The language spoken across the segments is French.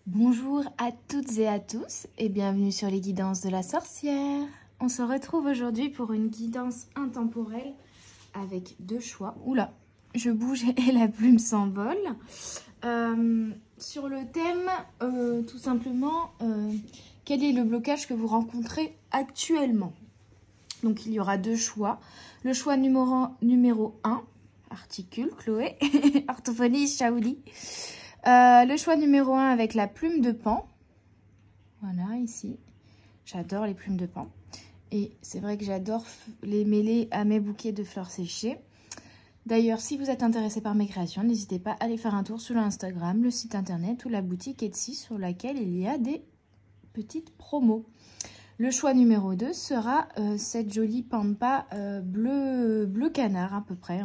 Bonjour à toutes et à tous et bienvenue sur les guidances de la sorcière. On se retrouve aujourd'hui pour une guidance intemporelle avec deux choix. Oula, je bouge et la plume s'envole. Sur le thème, tout simplement, quel est le blocage que vous rencontrez actuellement? Donc il y aura deux choix. Le choix numéro 1, articule, Chloé, orthophonie, Shaouli. Le choix numéro 1 avec la plume de pan. Voilà, ici. J'adore les plumes de pan. Et c'est vrai que j'adore les mêler à mes bouquets de fleurs séchées. D'ailleurs, si vous êtes intéressé par mes créations, n'hésitez pas à aller faire un tour sur l'Instagram, le site internet ou la boutique Etsy sur laquelle il y a des petites promos. Le choix numéro 2 sera cette jolie pampa bleu canard à peu près.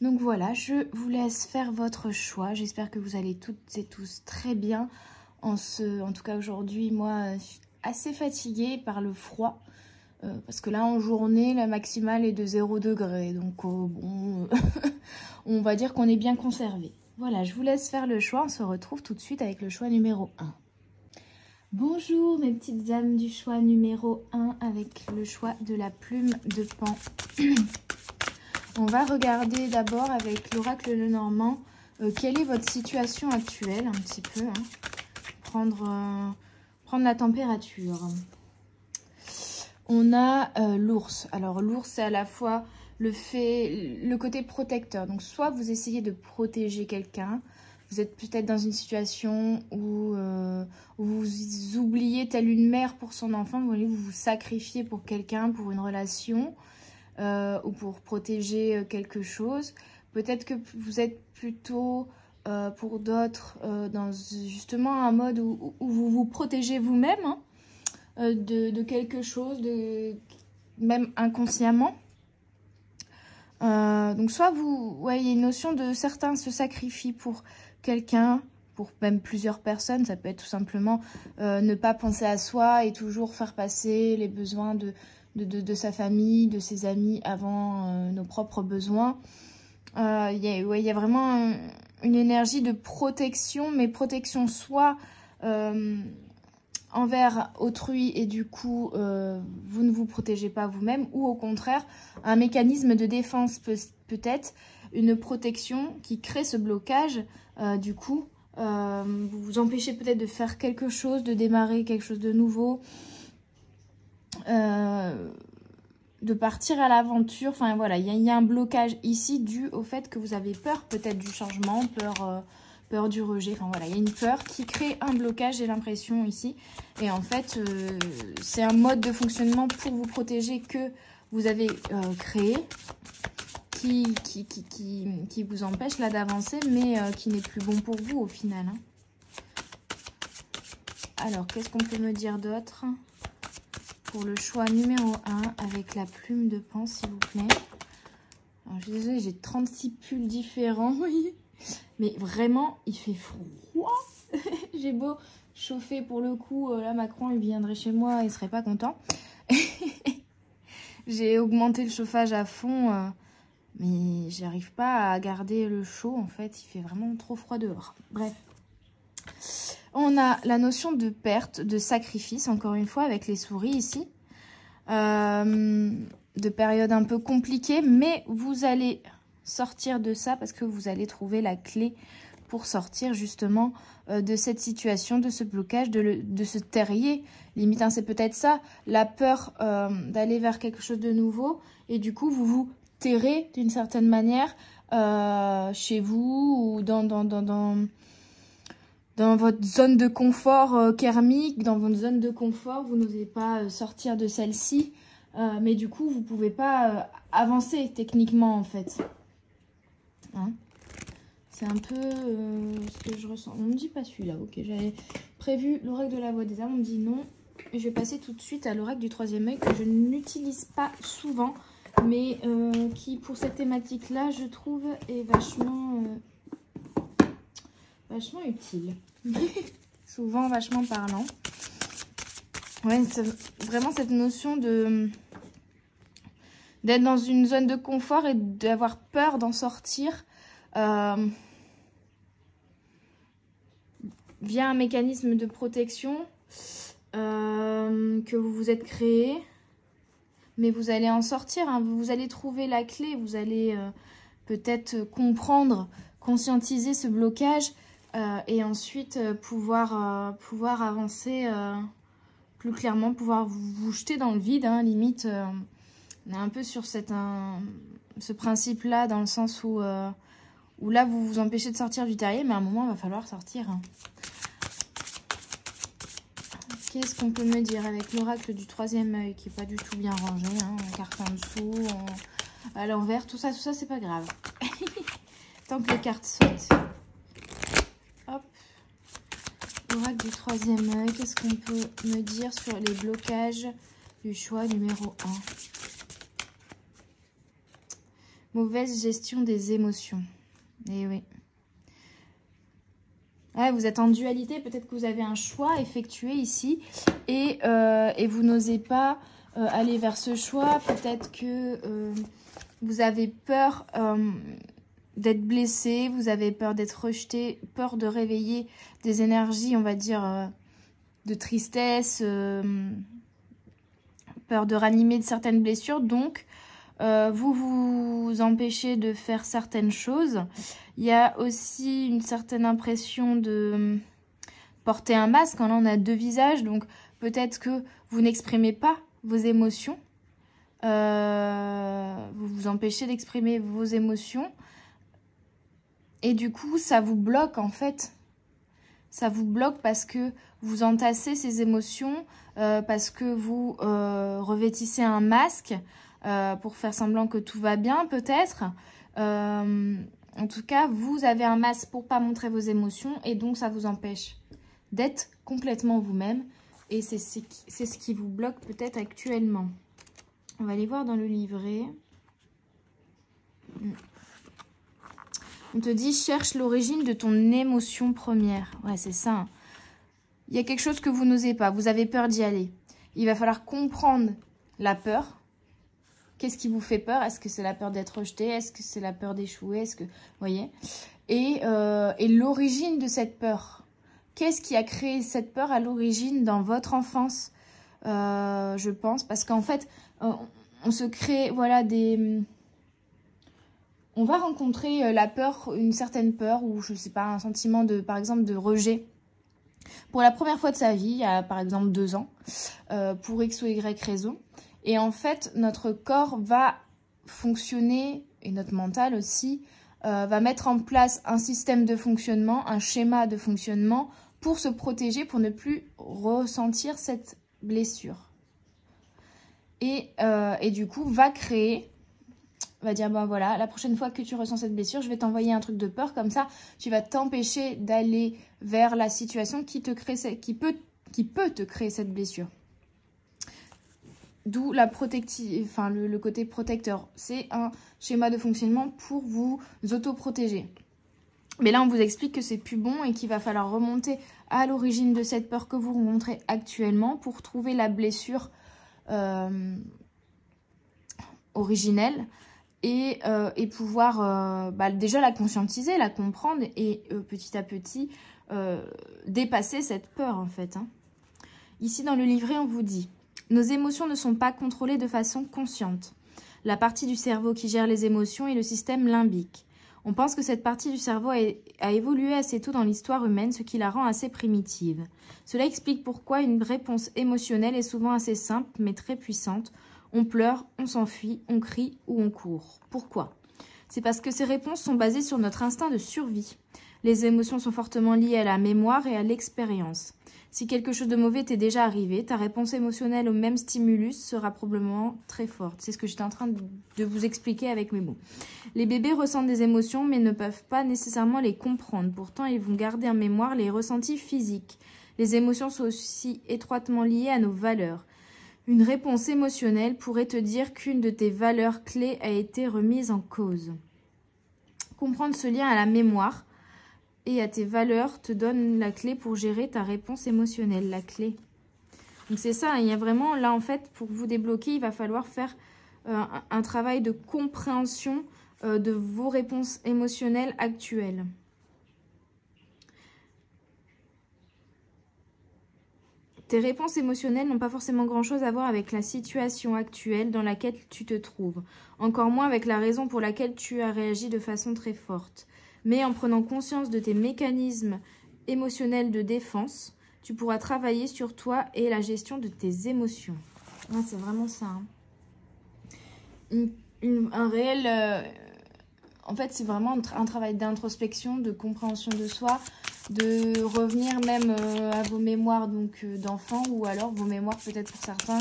Donc voilà, je vous laisse faire votre choix. J'espère que vous allez toutes et tous très bien. En tout cas aujourd'hui, moi, je suis assez fatiguée par le froid. Parce que là, en journée, la maximale est de 0 degré. Donc bon, on va dire qu'on est bien conservé. Voilà, je vous laisse faire le choix. On se retrouve tout de suite avec le choix numéro 1. Bonjour mes petites âmes du choix numéro 1 avec le choix de la plume de pan. On va regarder d'abord avec l'oracle Lenormand quelle est votre situation actuelle un petit peu. Prendre la température. On a l'ours. Alors l'ours c'est à la fois le côté protecteur. Donc soit vous essayez de protéger quelqu'un. Vous êtes peut-être dans une situation où vous oubliez telle une mère pour son enfant. Vous voyez, vous vous sacrifiez pour quelqu'un, pour une relation. Ou pour protéger quelque chose. Peut-être que vous êtes plutôt, pour d'autres, dans justement un mode où vous vous protégez vous-même de quelque chose, même inconsciemment. Donc soit il y a une notion de certains se sacrifient pour quelqu'un, pour même plusieurs personnes. Ça peut être tout simplement ne pas penser à soi et toujours faire passer les besoins de sa famille, de ses amis avant nos propres besoins. Il y a vraiment une énergie de protection, mais protection soit envers autrui et du coup vous ne vous protégez pas vous-même, ou au contraire un mécanisme de défense peut-être, une protection qui crée ce blocage. Du coup vous vous empêchez peut-être de faire quelque chose, de démarrer quelque chose de nouveau. De partir à l'aventure. Enfin voilà, il y a un blocage ici dû au fait que vous avez peur peut-être du changement, peur du rejet. Enfin voilà, il y a une peur qui crée un blocage, j'ai l'impression ici. Et en fait, c'est un mode de fonctionnement pour vous protéger que vous avez créé, qui vous empêche là d'avancer, mais qui n'est plus bon pour vous au final. Alors, qu'est-ce qu'on peut me dire d'autre ? Pour le choix numéro 1 avec la plume de pan, s'il vous plaît. Alors, je suis désolée, j'ai 36 pulls différents, oui. Mais vraiment, il fait froid. J'ai beau chauffer pour le coup. Là, Macron, il viendrait chez moi, il serait pas content. J'ai augmenté le chauffage à fond, mais j'arrive pas à garder le chaud, en fait. Il fait vraiment trop froid dehors. Bref. On a la notion de perte, de sacrifice, encore une fois, avec les souris ici. De périodes un peu compliquées, mais vous allez sortir de ça parce que vous allez trouver la clé pour sortir justement de cette situation, de ce blocage, de ce terrier. Limite, c'est peut-être ça, la peur d'aller vers quelque chose de nouveau. Et du coup, vous vous terrez d'une certaine manière chez vous ou dans votre zone de confort thermique, dans votre zone de confort, vous n'osez pas sortir de celle-ci. Mais du coup, vous ne pouvez pas avancer techniquement, en fait. C'est un peu ce que je ressens. On me dit pas celui-là, ok. J'avais prévu l'oracle de la voix des âmes, on me dit non. Et je vais passer tout de suite à l'oracle du troisième œil, que je n'utilise pas souvent, mais qui, pour cette thématique-là, je trouve, est vachement utile. Souvent vachement parlant. Ouais, c'est vraiment cette notion d'être dans une zone de confort et d'avoir peur d'en sortir. via un mécanisme de protection que vous vous êtes créé. Mais vous allez en sortir, hein. Vous allez trouver la clé, vous allez peut-être comprendre, conscientiser ce blocage et ensuite pouvoir avancer plus clairement, pouvoir vous jeter dans le vide, hein. Limite, on est un peu sur ce principe-là, dans le sens où là, vous vous empêchez de sortir du terrier, mais à un moment, il va falloir sortir, hein. Qu'est-ce qu'on peut me dire avec l'oracle du troisième œil qui n'est pas du tout bien rangé, hein, en carte en dessous, à l'envers, tout ça, c'est pas grave. Tant que les cartes sautent. Hop. L'oracle du troisième œil, qu'est-ce qu'on peut me dire sur les blocages du choix numéro 1? Mauvaise gestion des émotions. Eh oui. Ouais, vous êtes en dualité, peut-être que vous avez un choix effectué ici et vous n'osez pas aller vers ce choix. Peut-être que vous avez peur d'être blessé, vous avez peur d'être rejeté, peur de réveiller des énergies, on va dire, de tristesse, peur de ranimer de certaines blessures. Donc, vous vous empêchez de faire certaines choses. Il y a aussi une certaine impression de porter un masque. Là, on a deux visages, donc peut-être que vous n'exprimez pas vos émotions. Vous vous empêchez d'exprimer vos émotions. Et du coup, ça vous bloque en fait. Ça vous bloque parce que vous entassez ces émotions, parce que vous revêtissez un masque. Pour faire semblant que tout va bien, peut-être. En tout cas, vous avez un masque pour pas montrer vos émotions et donc ça vous empêche d'être complètement vous-même. Et c'est ce qui vous bloque peut-être actuellement. On va aller voir dans le livret. On te dit, cherche l'origine de ton émotion première. Ouais, c'est ça, hein. Il y a quelque chose que vous n'osez pas. Vous avez peur d'y aller. Il va falloir comprendre la peur. Qu'est-ce qui vous fait peur? Est-ce que c'est la peur d'être rejeté? Est-ce que c'est la peur d'échouer? Est-ce que... Vous voyez? Et l'origine de cette peur. Qu'est-ce qui a créé cette peur à l'origine dans votre enfance? Je pense. Parce qu'en fait, on se crée, voilà, des... On va rencontrer la peur, une certaine peur, ou je sais pas, un sentiment de, par exemple, de rejet. Pour la première fois de sa vie, il y a par exemple 2 ans, pour X ou Y raison. Et en fait, notre corps va fonctionner, et notre mental aussi, va mettre en place un système de fonctionnement, un schéma de fonctionnement pour se protéger, pour ne plus ressentir cette blessure. Et du coup, va créer, va dire, ben voilà, la prochaine fois que tu ressens cette blessure, je vais t'envoyer un truc de peur, comme ça, tu vas t'empêcher d'aller vers la situation qui peut te créer cette blessure. D'où la le côté protecteur. C'est un schéma de fonctionnement pour vous autoprotéger. Mais là, on vous explique que c'est plus bon et qu'il va falloir remonter à l'origine de cette peur que vous rencontrez actuellement pour trouver la blessure originelle et pouvoir déjà la conscientiser, la comprendre et petit à petit dépasser cette peur en fait, hein. Ici, dans le livret, on vous dit: nos émotions ne sont pas contrôlées de façon consciente. La partie du cerveau qui gère les émotions est le système limbique. On pense que cette partie du cerveau a évolué assez tôt dans l'histoire humaine, ce qui la rend assez primitive. Cela explique pourquoi une réponse émotionnelle est souvent assez simple, mais très puissante. On pleure, on s'enfuit, on crie ou on court. Pourquoi? C'est parce que ces réponses sont basées sur notre instinct de survie. Les émotions sont fortement liées à la mémoire et à l'expérience. Si quelque chose de mauvais t'est déjà arrivé, ta réponse émotionnelle au même stimulus sera probablement très forte. C'est ce que j'étais en train de vous expliquer avec mes mots. Les bébés ressentent des émotions mais ne peuvent pas nécessairement les comprendre. Pourtant, ils vont garder en mémoire les ressentis physiques. Les émotions sont aussi étroitement liées à nos valeurs. Une réponse émotionnelle pourrait te dire qu'une de tes valeurs clés a été remise en cause. Comprendre ce lien à la mémoire et à tes valeurs te donne la clé pour gérer ta réponse émotionnelle, la clé. Donc c'est ça, il y a vraiment, là en fait, pour vous débloquer, il va falloir faire un travail de compréhension de vos réponses émotionnelles actuelles. Tes réponses émotionnelles n'ont pas forcément grand-chose à voir avec la situation actuelle dans laquelle tu te trouves, encore moins avec la raison pour laquelle tu as réagi de façon très forte. Mais en prenant conscience de tes mécanismes émotionnels de défense, tu pourras travailler sur toi et la gestion de tes émotions. Ouais, c'est vraiment ça. Hein. Un réel... En fait, c'est vraiment un travail d'introspection, de compréhension de soi, de revenir même à vos mémoires d'enfants ou alors vos mémoires peut-être pour certains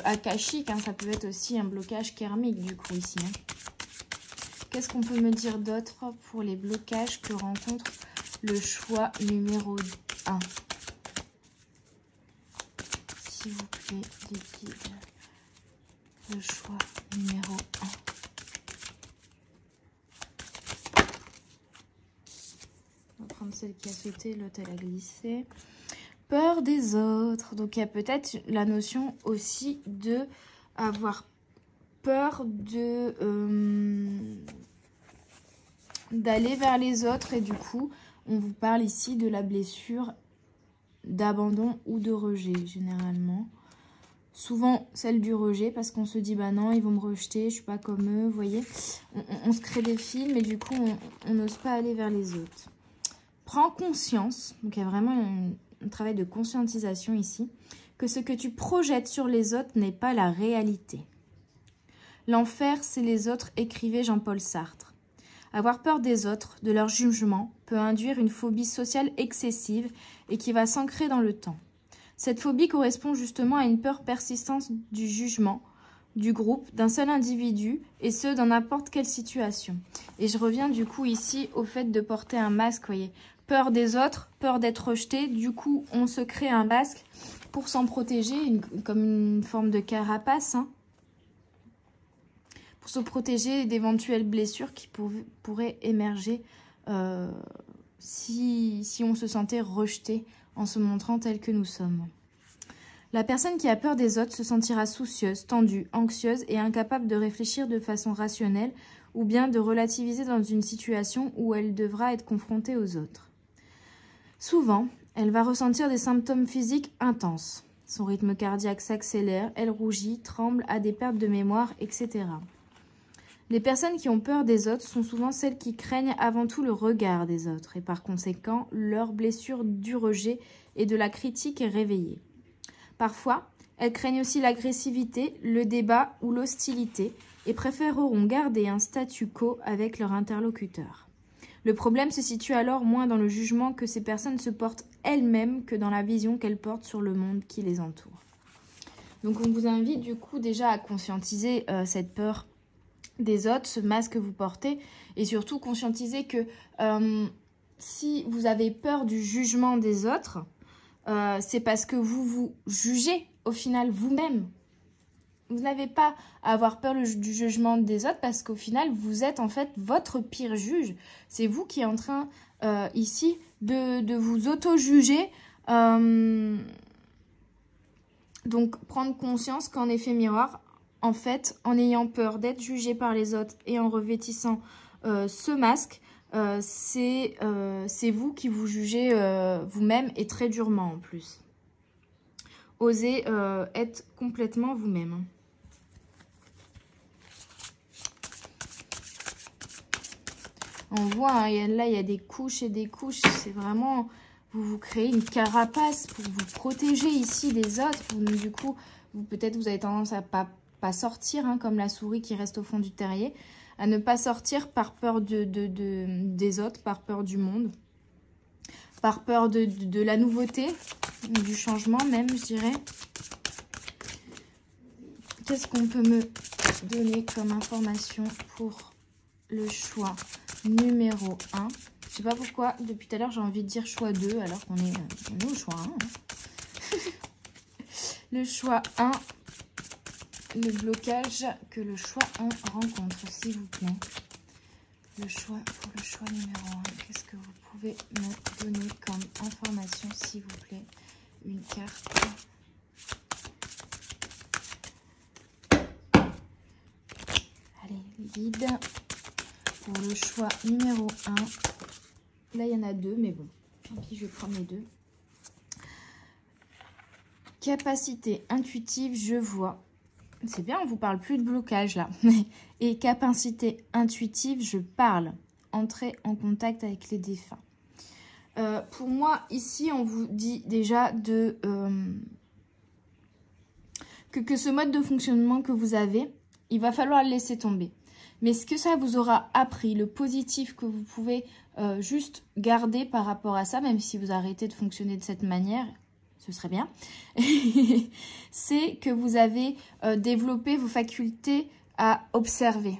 akashiques. Hein, ça peut être aussi un blocage karmique du coup ici. Hein. Qu'est-ce qu'on peut me dire d'autre pour les blocages que rencontre le choix numéro 1? S'il vous plaît, les guides. Le choix numéro 1. On va prendre celle qui a sauté, l'autre elle a glissé. Peur des autres. Donc il y a peut-être la notion aussi de avoir peur de d'aller vers les autres et du coup on vous parle ici de la blessure d'abandon ou de rejet généralement. Souvent celle du rejet parce qu'on se dit bah non ils vont me rejeter, je suis pas comme eux, vous voyez. On se crée des films et du coup on n'ose pas aller vers les autres. Prends conscience, donc il y a vraiment un travail de conscientisation ici, que ce que tu projettes sur les autres n'est pas la réalité. L'enfer, c'est les autres, écrivait Jean-Paul Sartre. Avoir peur des autres, de leur jugement, peut induire une phobie sociale excessive et qui va s'ancrer dans le temps. Cette phobie correspond justement à une peur persistante du jugement, du groupe, d'un seul individu, et ce, dans n'importe quelle situation. Et je reviens du coup ici au fait de porter un masque, voyez. Peur des autres, peur d'être rejeté, du coup on se crée un masque pour s'en protéger, comme une forme de carapace, hein, pour se protéger d'éventuelles blessures qui pourraient émerger si on se sentait rejeté en se montrant tel que nous sommes. La personne qui a peur des autres se sentira soucieuse, tendue, anxieuse et incapable de réfléchir de façon rationnelle ou bien de relativiser dans une situation où elle devra être confrontée aux autres. Souvent, elle va ressentir des symptômes physiques intenses. Son rythme cardiaque s'accélère, elle rougit, tremble, a des pertes de mémoire, etc. Les personnes qui ont peur des autres sont souvent celles qui craignent avant tout le regard des autres et par conséquent, leur blessure du rejet et de la critique est réveillée. Parfois, elles craignent aussi l'agressivité, le débat ou l'hostilité et préféreront garder un statu quo avec leur interlocuteur. Le problème se situe alors moins dans le jugement que ces personnes se portent elles-mêmes que dans la vision qu'elles portent sur le monde qui les entoure. Donc on vous invite du coup déjà à conscientiser cette peur des autres, ce masque que vous portez, et surtout conscientiser que si vous avez peur du jugement des autres, c'est parce que vous vous jugez au final vous-même. Vous n'avez pas à avoir peur du jugement des autres parce qu'au final, vous êtes en fait votre pire juge. C'est vous qui êtes en train ici de vous auto-juger. Donc, prendre conscience qu'en effet miroir, en fait, en ayant peur d'être jugé par les autres et en revêtissant ce masque, c'est vous qui vous jugez vous-même et très durement en plus. Osez être complètement vous-même. On voit, hein, là, il y a des couches et des couches. C'est vraiment... Vous créez une carapace pour vous protéger ici des autres. Du coup, peut-être vous avez tendance à pas sortir, hein, comme la souris qui reste au fond du terrier. À ne pas sortir par peur des autres, par peur du monde. Par peur de la nouveauté, du changement même, je dirais. Qu'est-ce qu'on peut me donner comme information pour le choix numéro 1? Je sais pas pourquoi, depuis tout à l'heure, j'ai envie de dire choix 2, alors qu'on est au choix 1. Hein. Le choix 1, le blocage que le choix 1 rencontre, s'il vous plaît. Pour le choix numéro 1, qu'est-ce que vous pouvez me donner comme information, s'il vous plaît? Une carte. Allez, guide. Pour le choix numéro 1. Là, il y en a 2, mais bon. Tant pis, je vais prendre les 2. capacité intuitive, je vois. C'est bien, on vous parle plus de blocage là. Et capacité intuitive, je parle. Entrer en contact avec les défunts. Pour moi, ici, on vous dit déjà de que ce mode de fonctionnement que vous avez, il va falloir le laisser tomber. Mais ce que ça vous aura appris, le positif que vous pouvez juste garder par rapport à ça, même si vous arrêtez de fonctionner de cette manière, ce serait bien, c'est que vous avez développé vos facultés à observer.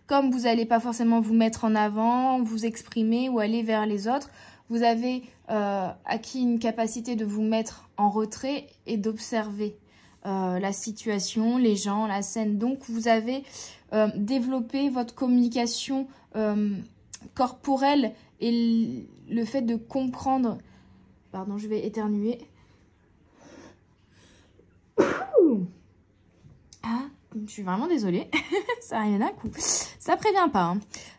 Comme vous n'allez pas forcément vous mettre en avant, vous exprimer ou aller vers les autres, vous avez acquis une capacité de vous mettre en retrait et d'observer la situation, les gens, la scène. Donc, vous avez développé votre communication corporelle et le fait de comprendre... Pardon, je vais éternuer. Ah, je suis vraiment désolée. Ça arrive d'un coup. Ça prévient pas.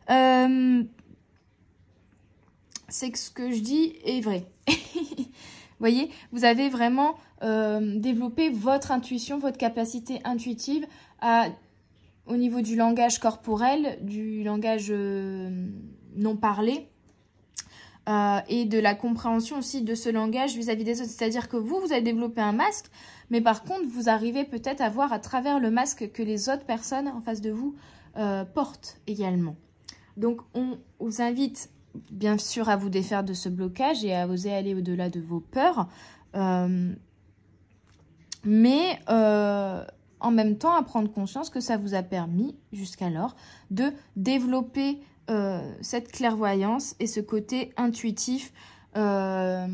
Hein. C'est que ce que je dis est vrai. Vous voyez, vous avez vraiment développé votre intuition, votre capacité intuitive au niveau du langage corporel, du langage non parlé et de la compréhension aussi de ce langage vis-à-vis des autres. C'est-à-dire que vous avez développé un masque, mais par contre, vous arrivez peut-être à voir à travers le masque que les autres personnes en face de vous portent également. Donc, on vous invite bien sûr à vous défaire de ce blocage et à oser aller au-delà de vos peurs, mais en même temps à prendre conscience que ça vous a permis jusqu'alors de développer cette clairvoyance et ce côté intuitif de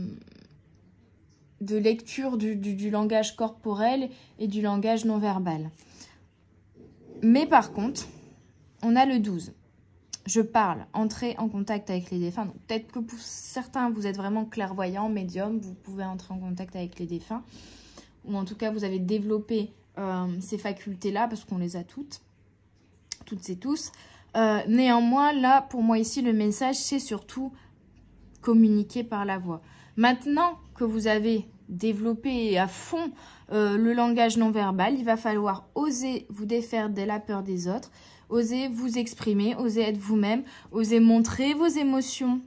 lecture du langage corporel et du langage non verbal. Mais par contre, on a le 12. Je parle, entrer en contact avec les défunts. Peut-être que pour certains, vous êtes vraiment clairvoyant, médium, vous pouvez entrer en contact avec les défunts. Ou en tout cas, vous avez développé ces facultés-là, parce qu'on les a toutes et tous. Néanmoins, là, pour moi ici, le message, c'est surtout communiquer par la voix. Maintenant que vous avez développé à fond le langage non verbal, il va falloir oser vous défaire de la peur des autres, oser vous exprimer, oser être vous-même, oser montrer vos émotions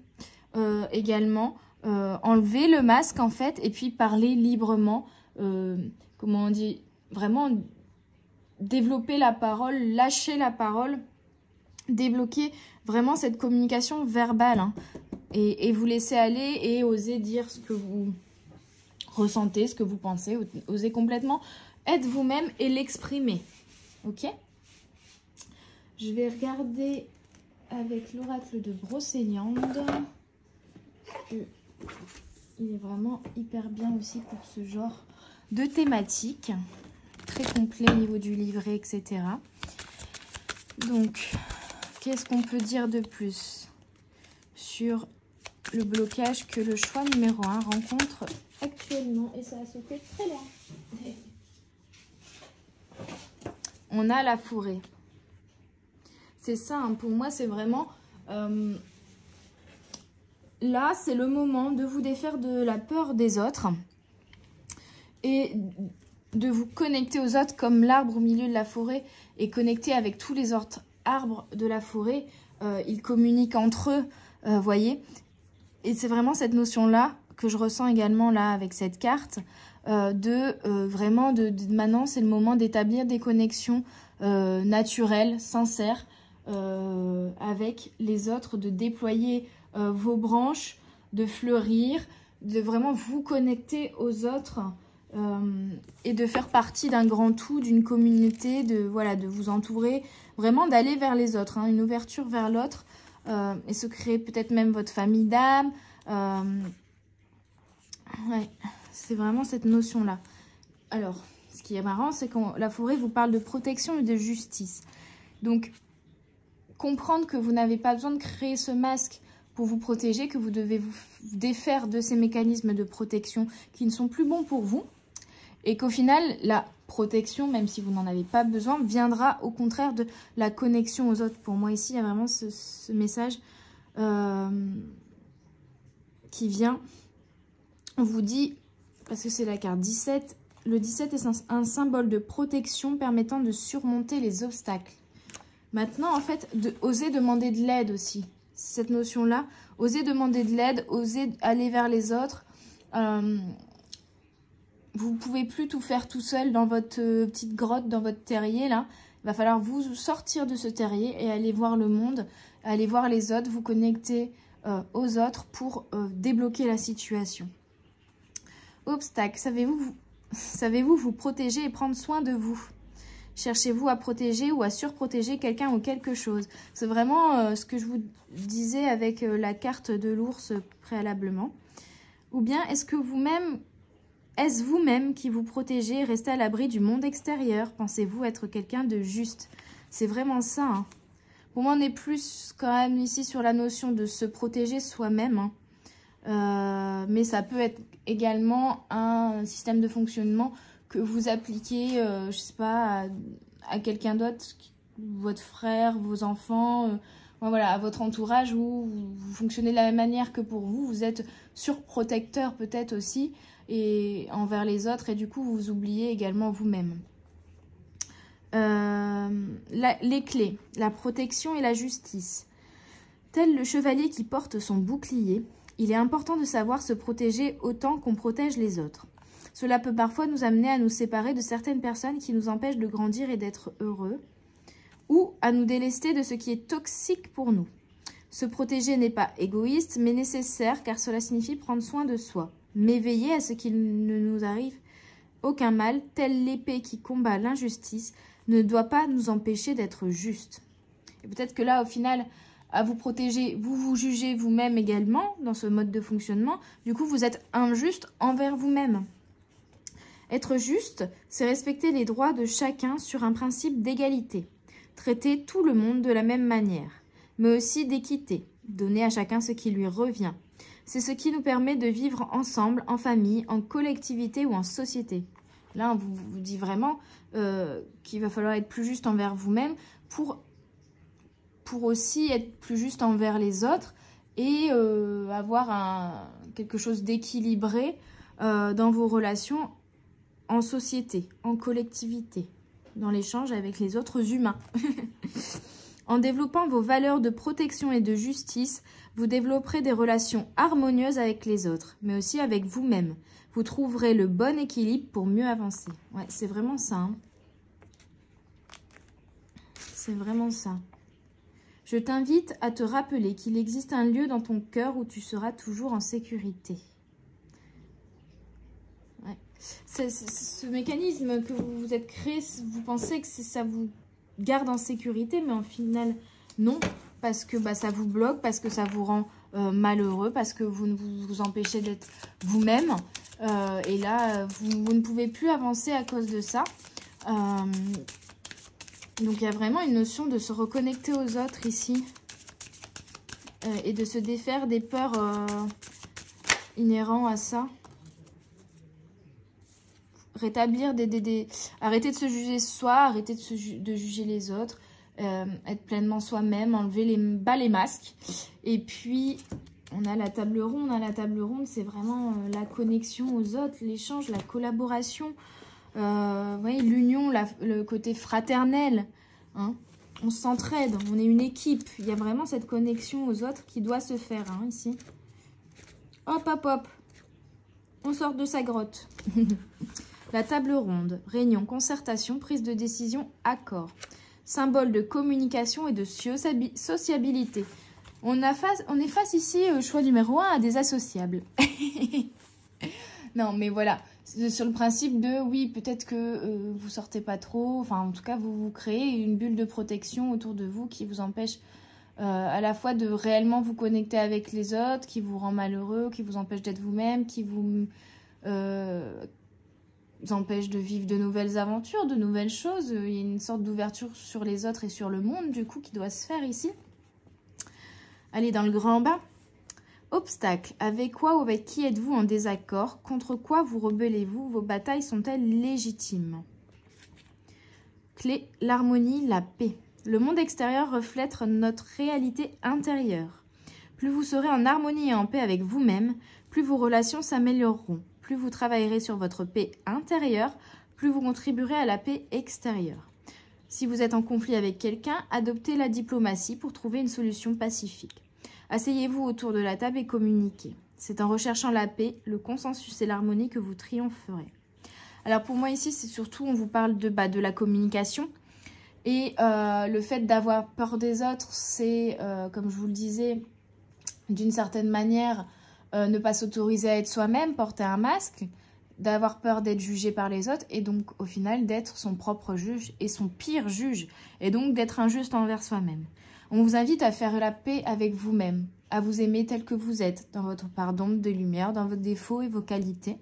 également, enlever le masque en fait, et puis parler librement, comment on dit, vraiment développer la parole, lâcher la parole, débloquer vraiment cette communication verbale, hein, et vous laisser aller et oser dire ce que vous ressentez, ce que vous pensez, oser complètement être vous-même et l'exprimer, ok ? Je vais regarder avec l'oracle de Brocéliande. Il est vraiment hyper bien aussi pour ce genre de thématique. Très complet au niveau du livret, etc. Donc, qu'est-ce qu'on peut dire de plus sur le blocage que le choix numéro 1 rencontre actuellement? Et ça a sauté très loin. On a la forêt. C'est ça, hein, pour moi, c'est vraiment... là, c'est le moment de vous défaire de la peur des autres et de vous connecter aux autres comme l'arbre au milieu de la forêt est connecté avec tous les autres arbres de la forêt. Ils communiquent entre eux, voyez. Et c'est vraiment cette notion-là que je ressens également là avec cette carte, vraiment maintenant, c'est le moment d'établir des connexions naturelles, sincères, avec les autres, de déployer vos branches, de fleurir, de vraiment vous connecter aux autres et de faire partie d'un grand tout, d'une communauté, de vous entourer, vraiment d'aller vers les autres, hein, une ouverture vers l'autre et se créer peut-être même votre famille d'âme. Ouais, c'est vraiment cette notion-là. Alors, ce qui est marrant, c'est que la forêt vous parle de protection et de justice. Donc, comprendre que vous n'avez pas besoin de créer ce masque pour vous protéger, que vous devez vous défaire de ces mécanismes de protection qui ne sont plus bons pour vous. Et qu'au final, la protection, même si vous n'en avez pas besoin, viendra au contraire de la connexion aux autres. Pour moi, ici, il y a vraiment ce message qui vient. On vous dit, parce que c'est la carte 17, Le 17 est un symbole de protection permettant de surmonter les obstacles. Maintenant, en fait, oser demander de l'aide aussi. Cette notion-là, oser demander de l'aide, oser aller vers les autres. Vous ne pouvez plus tout faire tout seul dans votre petite grotte, dans votre terrier, là. Il va falloir vous sortir de ce terrier et aller voir le monde, aller voir les autres, vous connecter aux autres pour débloquer la situation. Obstacle, savez-vous vous protéger et prendre soin de vous? Cherchez-vous à protéger ou à surprotéger quelqu'un ou quelque chose? C'est vraiment ce que je vous disais avec la carte de l'ours préalablement. Ou bien est-ce vous-même qui vous protégez et restez à l'abri du monde extérieur? Pensez-vous être quelqu'un de juste? C'est vraiment ça. Hein. Pour moi, on est plus quand même ici sur la notion de se protéger soi-même. Hein. Mais ça peut être également un système de fonctionnement que vous appliquez, je sais pas, à quelqu'un d'autre, votre frère, vos enfants, voilà, à votre entourage, où vous fonctionnez de la même manière que pour vous. Vous êtes surprotecteur peut-être aussi, et envers les autres, et du coup, vous oubliez également vous-même. Les clés, la protection et la justice. Tel le chevalier qui porte son bouclier, il est important de savoir se protéger autant qu'on protège les autres. Cela peut parfois nous amener à nous séparer de certaines personnes qui nous empêchent de grandir et d'être heureux, ou à nous délester de ce qui est toxique pour nous. Se protéger n'est pas égoïste, mais nécessaire, car cela signifie prendre soin de soi. Mais veiller à ce qu'il ne nous arrive aucun mal, telle l'épée qui combat l'injustice, ne doit pas nous empêcher d'être justes. Et peut-être que là, au final, à vous protéger, vous vous jugez vous-même également dans ce mode de fonctionnement. Du coup, vous êtes injuste envers vous-même. Être juste, c'est respecter les droits de chacun sur un principe d'égalité. Traiter tout le monde de la même manière, mais aussi d'équité. Donner à chacun ce qui lui revient. C'est ce qui nous permet de vivre ensemble, en famille, en collectivité ou en société. Là, on vous dit vraiment qu'il va falloir être plus juste envers vous-même pour aussi être plus juste envers les autres et avoir quelque chose d'équilibré dans vos relations en société, en collectivité, dans l'échange avec les autres humains. En développant vos valeurs de protection et de justice, vous développerez des relations harmonieuses avec les autres, mais aussi avec vous-même. Vous trouverez le bon équilibre pour mieux avancer. Ouais, c'est vraiment ça. Hein. C'est vraiment ça. Je t'invite à te rappeler qu'il existe un lieu dans ton cœur où tu seras toujours en sécurité. Ouais. Ce mécanisme que vous vous êtes créé, vous pensez que ça vous garde en sécurité, mais en final, non. Parce que ça vous bloque, parce que ça vous rend malheureux, parce que vous ne vous empêchez d'être vous-même. Et là, vous ne pouvez plus avancer à cause de ça. Donc, il y a vraiment une notion de se reconnecter aux autres ici. Et de se défaire des peurs inhérentes à ça. Rétablir arrêter de se juger soi, arrêter de juger les autres. Être pleinement soi-même, enlever les masques. Et puis, on a la table ronde. La table ronde, c'est vraiment la connexion aux autres, l'échange, la collaboration. Vous voyez, l'union, le côté fraternel. Hein. On s'entraide, on est une équipe. Il y a vraiment cette connexion aux autres qui doit se faire hein, ici. Hop, hop, hop. On sort de sa grotte. La table ronde, réunion, concertation, prise de décision, accord. Symbole de communication et de sociabilité. On est face ici, choix numéro 1, à des associables. Non, mais voilà. Sur le principe de, oui, peut-être que vous sortez pas trop. Enfin, en tout cas, vous créez une bulle de protection autour de vous qui vous empêche à la fois de réellement vous connecter avec les autres, qui vous rend malheureux, qui vous empêche d'être vous-même, qui vous empêche de vivre de nouvelles aventures, de nouvelles choses. Il y a une sorte d'ouverture sur les autres et sur le monde, du coup, qui doit se faire ici. Allez, dans le grand bas. Obstacle. Avec quoi ou avec qui êtes-vous en désaccord? Contre quoi vous rebellez-vous? Vos batailles sont-elles légitimes? Clé. L'harmonie, la paix. Le monde extérieur reflète notre réalité intérieure. Plus vous serez en harmonie et en paix avec vous-même, plus vos relations s'amélioreront. Plus vous travaillerez sur votre paix intérieure, plus vous contribuerez à la paix extérieure. Si vous êtes en conflit avec quelqu'un, adoptez la diplomatie pour trouver une solution pacifique. Asseyez-vous autour de la table et communiquez. C'est en recherchant la paix, le consensus et l'harmonie que vous triompherez. Alors pour moi ici, c'est surtout, on vous parle de la communication. Et le fait d'avoir peur des autres, c'est, comme je vous le disais, d'une certaine manière, ne pas s'autoriser à être soi-même, porter un masque, d'avoir peur d'être jugé par les autres et donc au final d'être son propre juge et son pire juge et donc d'être injuste envers soi-même. On vous invite à faire la paix avec vous-même, à vous aimer tel que vous êtes, dans votre part d'ombre, de lumière, dans vos défauts et vos qualités.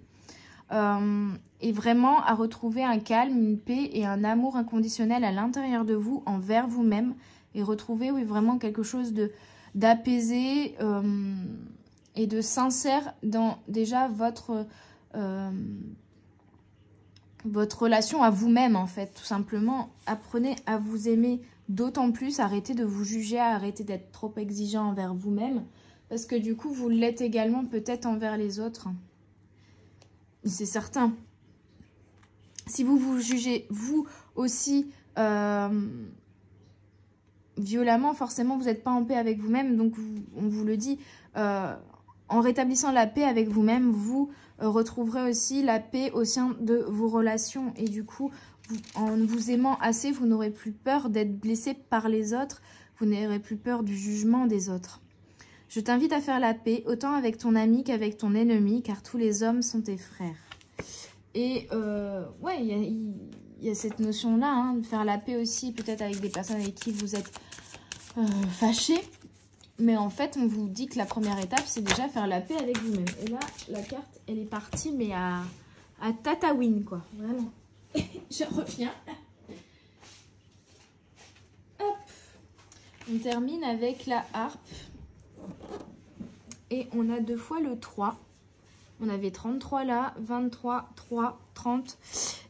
Et vraiment à retrouver un calme, une paix et un amour inconditionnel à l'intérieur de vous, envers vous-même, et retrouver vraiment quelque chose d'apaisé et de sincère dans déjà votre relation à vous-même en fait, tout simplement. Apprenez à vous aimer d'autant plus, arrêtez de vous juger, arrêtez d'être trop exigeant envers vous-même, parce que du coup vous l'êtes également peut-être envers les autres. C'est certain. Si vous vous jugez vous aussi violemment, forcément vous n'êtes pas en paix avec vous-même, donc on vous le dit, en rétablissant la paix avec vous-même, vous retrouverez aussi la paix au sein de vos relations. Et du coup, en vous aimant assez, vous n'aurez plus peur d'être blessé par les autres. Vous n'aurez plus peur du jugement des autres. Je t'invite à faire la paix, autant avec ton ami qu'avec ton ennemi, car tous les hommes sont tes frères. Et ouais, il y a cette notion-là, hein, de faire la paix aussi, peut-être avec des personnes avec qui vous êtes fâchés. Mais en fait, on vous dit que la première étape, c'est déjà faire la paix avec vous-même. Et là, la carte, elle est partie, mais à Tatawin, quoi. Vraiment. Je reviens. Hop. On termine avec la harpe. Et on a 2 fois le 3. On avait 33 là, 23, 3, 30.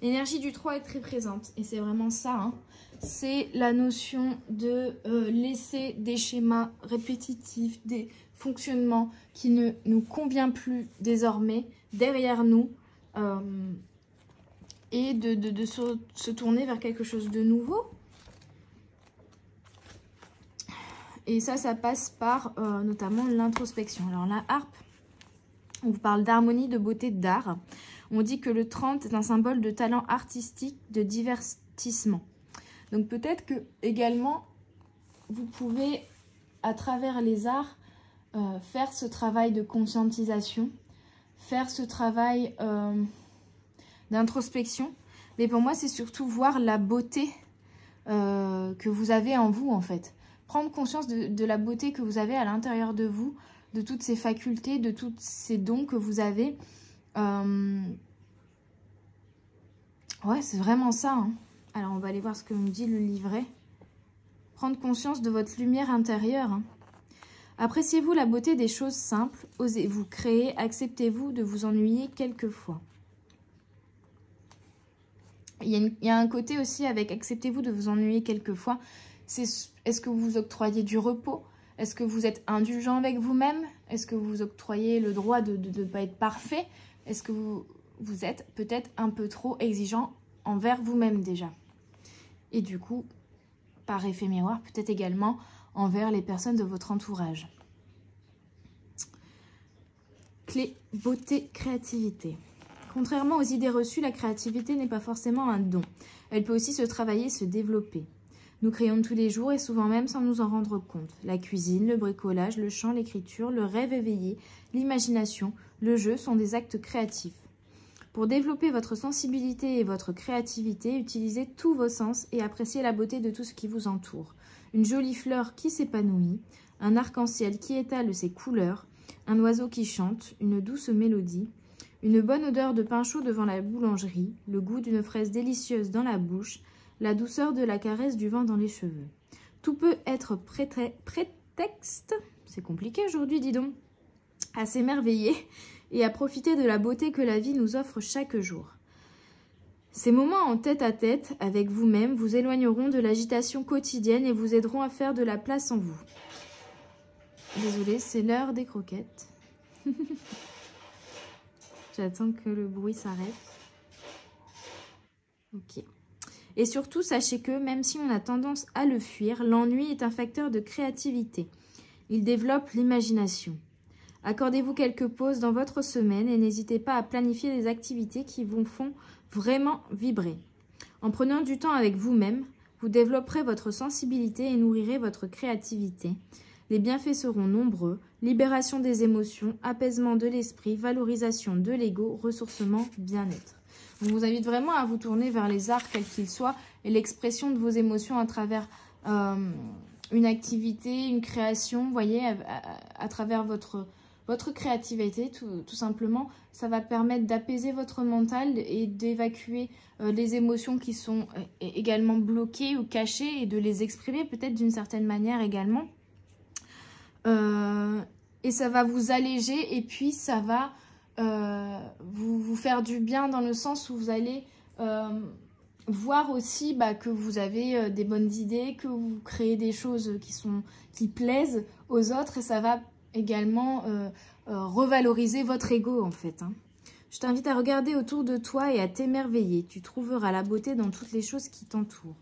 L'énergie du 3 est très présente. Et c'est vraiment ça, hein. C'est la notion de laisser des schémas répétitifs, des fonctionnements qui ne nous conviennent plus désormais derrière nous et de se tourner vers quelque chose de nouveau. Et ça passe par notamment l'introspection. Alors la harpe, on vous parle d'harmonie, de beauté, d'art. On dit que le 30 est un symbole de talent artistique, de divertissement. Donc peut-être que également, vous pouvez, à travers les arts, faire ce travail de conscientisation, faire ce travail d'introspection. Mais pour moi, c'est surtout voir la beauté que vous avez en vous, en fait. Prendre conscience de la beauté que vous avez à l'intérieur de vous, de toutes ces facultés, de tous ces dons que vous avez. Ouais, c'est vraiment ça, hein. Alors, on va aller voir ce que me dit le livret. Prendre conscience de votre lumière intérieure. Hein. Appréciez-vous la beauté des choses simples. Osez-vous créer. Acceptez-vous de vous ennuyer quelquefois. Il y a un côté aussi avec acceptez-vous de vous ennuyer quelquefois. Est-ce que vous vous octroyez du repos? Est-ce que vous êtes indulgent avec vous-même? Est-ce que vous octroyez le droit de ne pas être parfait? Est-ce que vous êtes peut-être un peu trop exigeant envers vous-même déjà? Et du coup, par effet miroir, peut-être également envers les personnes de votre entourage. Clé, beauté, créativité. Contrairement aux idées reçues, la créativité n'est pas forcément un don. Elle peut aussi se travailler et se développer. Nous créons tous les jours et souvent même sans nous en rendre compte. La cuisine, le bricolage, le chant, l'écriture, le rêve éveillé, l'imagination, le jeu sont des actes créatifs. Pour développer votre sensibilité et votre créativité, utilisez tous vos sens et appréciez la beauté de tout ce qui vous entoure. Une jolie fleur qui s'épanouit, un arc-en-ciel qui étale ses couleurs, un oiseau qui chante, une douce mélodie, une bonne odeur de pain chaud devant la boulangerie, le goût d'une fraise délicieuse dans la bouche, la douceur de la caresse du vent dans les cheveux. Tout peut être prétexte, c'est compliqué aujourd'hui dis donc, à s'émerveiller et à profiter de la beauté que la vie nous offre chaque jour. Ces moments en tête-à-tête avec vous-même vous éloigneront de l'agitation quotidienne et vous aideront à faire de la place en vous. Désolée, c'est l'heure des croquettes. J'attends que le bruit s'arrête. Ok. Et surtout, sachez que même si on a tendance à le fuir, l'ennui est un facteur de créativité. Il développe l'imagination. Accordez-vous quelques pauses dans votre semaine et n'hésitez pas à planifier des activités qui vous font vraiment vibrer. En prenant du temps avec vous-même, vous développerez votre sensibilité et nourrirez votre créativité. Les bienfaits seront nombreux, libération des émotions, apaisement de l'esprit, valorisation de l'ego, ressourcement, bien-être. On vous invite vraiment à vous tourner vers les arts, quels qu'ils soient, et l'expression de vos émotions à travers une activité, une création, vous voyez, à travers votre créativité, tout simplement. Ça va permettre d'apaiser votre mental et d'évacuer les émotions qui sont également bloquées ou cachées et de les exprimer peut-être d'une certaine manière également. Et ça va vous alléger et puis ça va vous faire du bien dans le sens où vous allez voir aussi que vous avez des bonnes idées, que vous créez des choses qui plaisent aux autres et ça va également revaloriser votre ego en fait. Je t'invite à regarder autour de toi et à t'émerveiller. Tu trouveras la beauté dans toutes les choses qui t'entourent.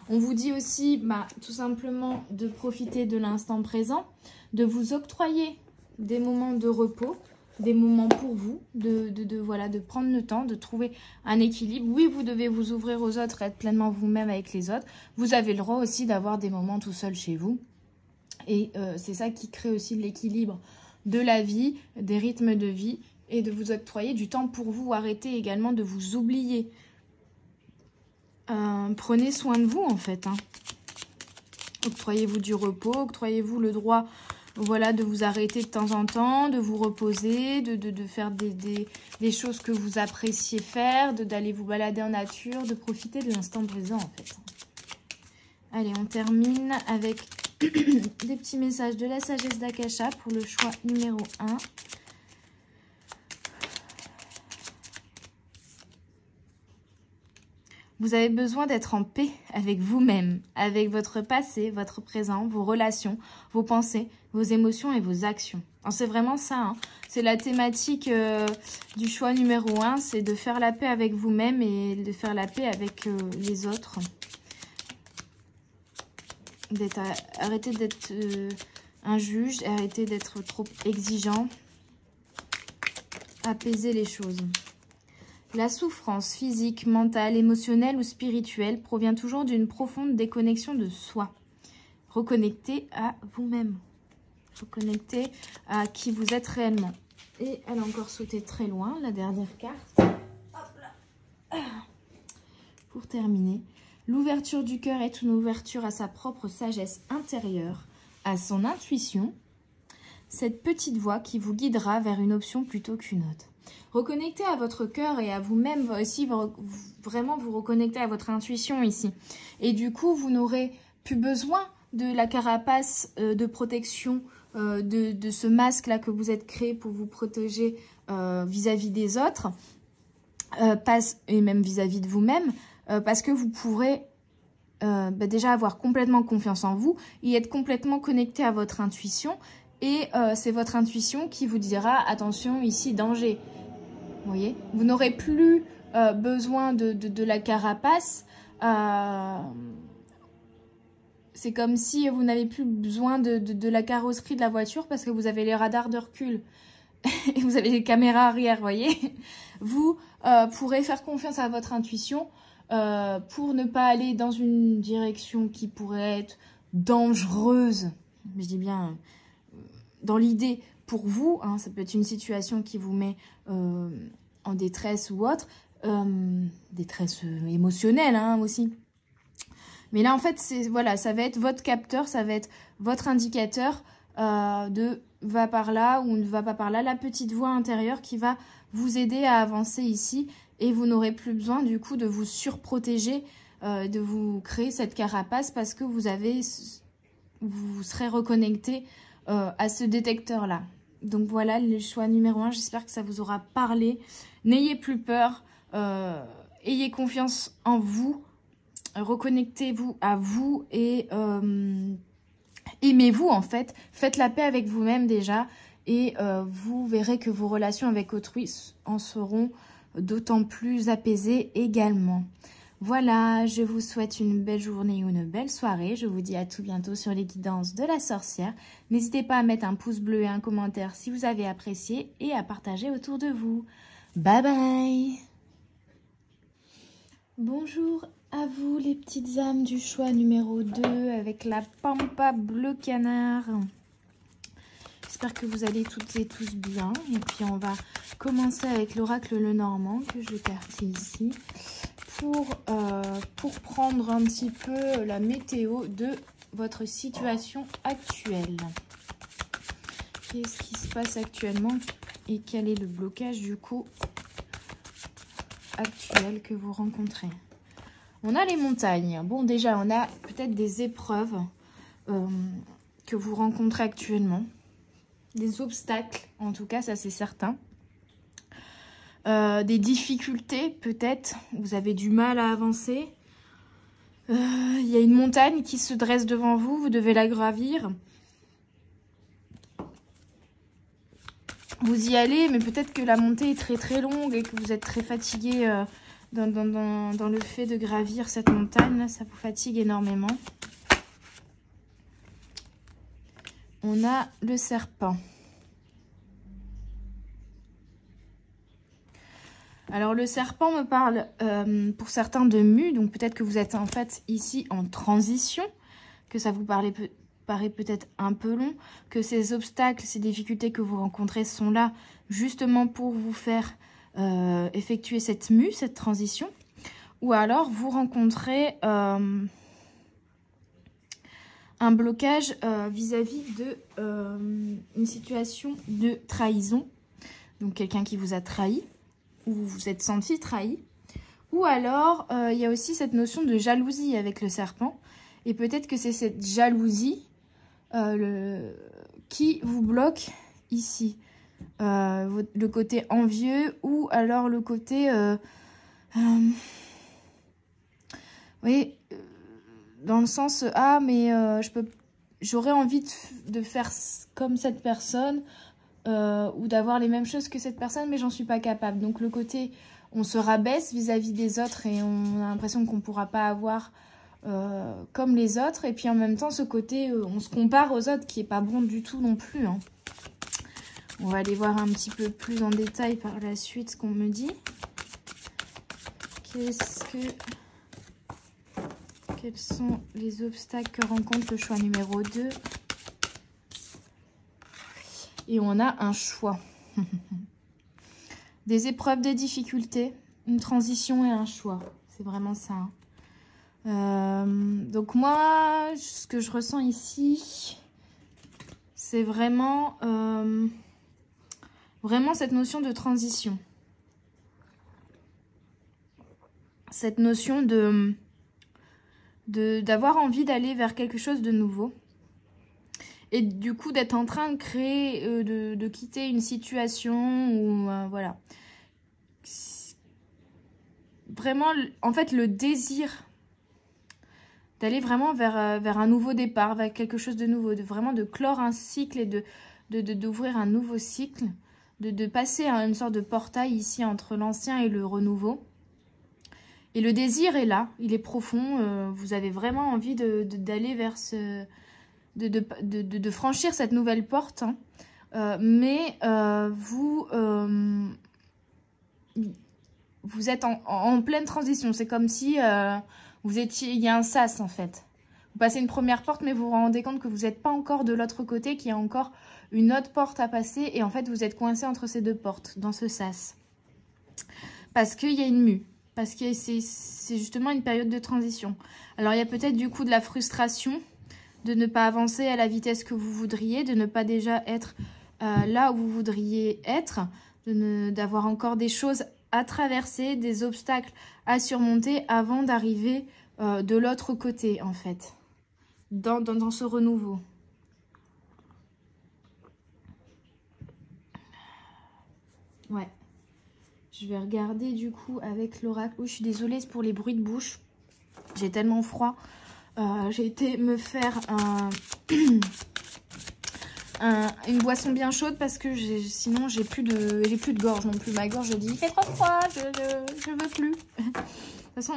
On vous dit aussi tout simplement de profiter de l'instant présent, de vous octroyer des moments de repos, des moments pour vous, de prendre le temps, de trouver un équilibre. Oui, vous devez vous ouvrir aux autres, être pleinement vous-même avec les autres. Vous avez le droit aussi d'avoir des moments tout seul chez vous. Et c'est ça qui crée aussi l'équilibre de la vie, des rythmes de vie et de vous octroyer du temps pour vous. Arrêtez également de vous oublier. Prenez soin de vous en fait. Octroyez-vous du repos, octroyez-vous le droit de vous arrêter de temps en temps, de vous reposer, de faire des choses que vous appréciez faire, d'aller vous balader en nature, de profiter de l'instant présent en fait. Allez, on termine avec des petits messages de la sagesse d'Akasha pour le choix numéro 1. Vous avez besoin d'être en paix avec vous-même, avec votre passé, votre présent, vos relations, vos pensées, vos émotions et vos actions. C'est vraiment ça. C'est la thématique du choix numéro 1, c'est de faire la paix avec vous-même et de faire la paix avec les autres. Arrêtez d'être un juge, arrêtez d'être trop exigeant. Apaiser les choses. La souffrance physique, mentale, émotionnelle ou spirituelle provient toujours d'une profonde déconnexion de soi. Reconnectez à vous-même. Reconnectez à qui vous êtes réellement. Et elle a encore sauté très loin, la dernière carte. Hop là. Pour terminer, l'ouverture du cœur est une ouverture à sa propre sagesse intérieure, à son intuition, cette petite voix qui vous guidera vers une option plutôt qu'une autre. Reconnectez à votre cœur et à vous-même aussi, vraiment vous reconnecter à votre intuition ici. Et du coup, vous n'aurez plus besoin de la carapace de protection, de ce masque-là que vous êtes créé pour vous protéger vis-à-vis des autres, et même vis-à-vis de vous-même, parce que vous pourrez déjà avoir complètement confiance en vous et être complètement connecté à votre intuition. Et c'est votre intuition qui vous dira, attention, ici, danger. Vous voyez, vous n'aurez plus besoin de la carapace. C'est comme si vous n'avez plus besoin de la carrosserie de la voiture parce que vous avez les radars de recul. Et vous avez les caméras arrière, vous voyez. Vous pourrez faire confiance à votre intuition pour ne pas aller dans une direction qui pourrait être dangereuse. Je dis bien dans l'idée pour vous, ça peut être une situation qui vous met en détresse ou autre, détresse émotionnelle aussi. Mais là, en fait, ça va être votre capteur, ça va être votre indicateur de va par là ou ne va pas par là, la petite voix intérieure qui va vous aider à avancer ici et vous n'aurez plus besoin du coup de vous surprotéger, de vous créer cette carapace parce que vous serez reconnecté à ce détecteur-là. Donc voilà le choix numéro 1. J'espère que ça vous aura parlé. N'ayez plus peur. Ayez confiance en vous. Reconnectez-vous à vous et aimez-vous en fait. Faites la paix avec vous-même déjà. et vous verrez que vos relations avec autrui en seront d'autant plus apaisées également. Voilà, je vous souhaite une belle journée ou une belle soirée. Je vous dis à tout bientôt sur les guidances de la sorcière. N'hésitez pas à mettre un pouce bleu et un commentaire si vous avez apprécié et à partager autour de vous. Bye bye! Bonjour à vous les petites âmes du choix numéro 2 avec la Pampa Bleu Canard. J'espère que vous allez toutes et tous bien. Et puis on va commencer avec l'oracle Lenormand que j'écartis ici pour prendre un petit peu la météo de votre situation actuelle. Qu'est-ce qui se passe actuellement et quel est le blocage du coup actuel que vous rencontrez? On a les montagnes. Bon, déjà, on a peut-être des épreuves que vous rencontrez actuellement. Des obstacles, en tout cas, ça c'est certain. Des difficultés, peut-être. Vous avez du mal à avancer. Il y a une montagne qui se dresse devant vous. Vous devez la gravir. Vous y allez, mais peut-être que la montée est très très longue et que vous êtes très fatigué dans le fait de gravir cette montagne. Là, ça vous fatigue énormément. On a le serpent. Alors le serpent me parle pour certains de mue, donc peut-être que vous êtes en fait ici en transition, que ça vous paraît peut-être un peu long, que ces obstacles, ces difficultés que vous rencontrez sont là justement pour vous faire effectuer cette mue, cette transition, ou alors vous rencontrez un blocage vis-à-vis de une situation de trahison, donc quelqu'un qui vous a trahi, ou vous vous êtes senti trahi, ou alors il y a aussi cette notion de jalousie avec le serpent, et peut-être que c'est cette jalousie qui vous bloque ici, le côté envieux, ou alors le côté oui, dans le sens ah mais j'aurais envie de faire comme cette personne, ou d'avoir les mêmes choses que cette personne, mais j'en suis pas capable. Donc le côté, on se rabaisse vis-à-vis des autres et on a l'impression qu'on ne pourra pas avoir comme les autres. Et puis en même temps, ce côté, on se compare aux autres qui est pas bon du tout non plus. Hein. On va aller voir un petit peu plus en détail par la suite ce qu'on me dit. Quels sont les obstacles que rencontre le choix numéro 2 ? Et on a un choix. Des épreuves, des difficultés, une transition et un choix. C'est vraiment ça. Hein. Donc moi, ce que je ressens ici, c'est vraiment, vraiment cette notion de transition. Cette notion d'avoir envie d'aller vers quelque chose de nouveau. Et du coup, d'être en train de créer, de quitter une situation où, voilà. Vraiment, en fait, le désir d'aller vraiment vers un nouveau départ, vers quelque chose de nouveau, vraiment de clore un cycle et d'ouvrir un nouveau cycle, de passer à une sorte de portail ici entre l'ancien et le renouveau. Et le désir est là, il est profond, vous avez vraiment envie d'aller vers ce... De franchir cette nouvelle porte, hein. Mais vous êtes en pleine transition. C'est comme si vous étiez, il y a un sas en fait. Vous passez une première porte, mais vous vous rendez compte que vous n'êtes pas encore de l'autre côté, qu'il y a encore une autre porte à passer, et en fait vous êtes coincé entre ces deux portes, dans ce sas. Parce qu'il y a une mue, parce que c'est justement une période de transition. Alors il y a peut-être du coup de la frustration, de ne pas avancer à la vitesse que vous voudriez, de ne pas déjà être là où vous voudriez être, d'avoir encore des choses à traverser, des obstacles à surmonter avant d'arriver de l'autre côté, en fait, dans ce renouveau. Ouais. Je vais regarder du coup avec l'oracle. Oh, je suis désolée pour les bruits de bouche. J'ai tellement froid. J'ai été me faire une boisson bien chaude parce que sinon j'ai plus de gorge non plus. Ma gorge, je dis, il fait trop froid, je veux plus. De toute façon,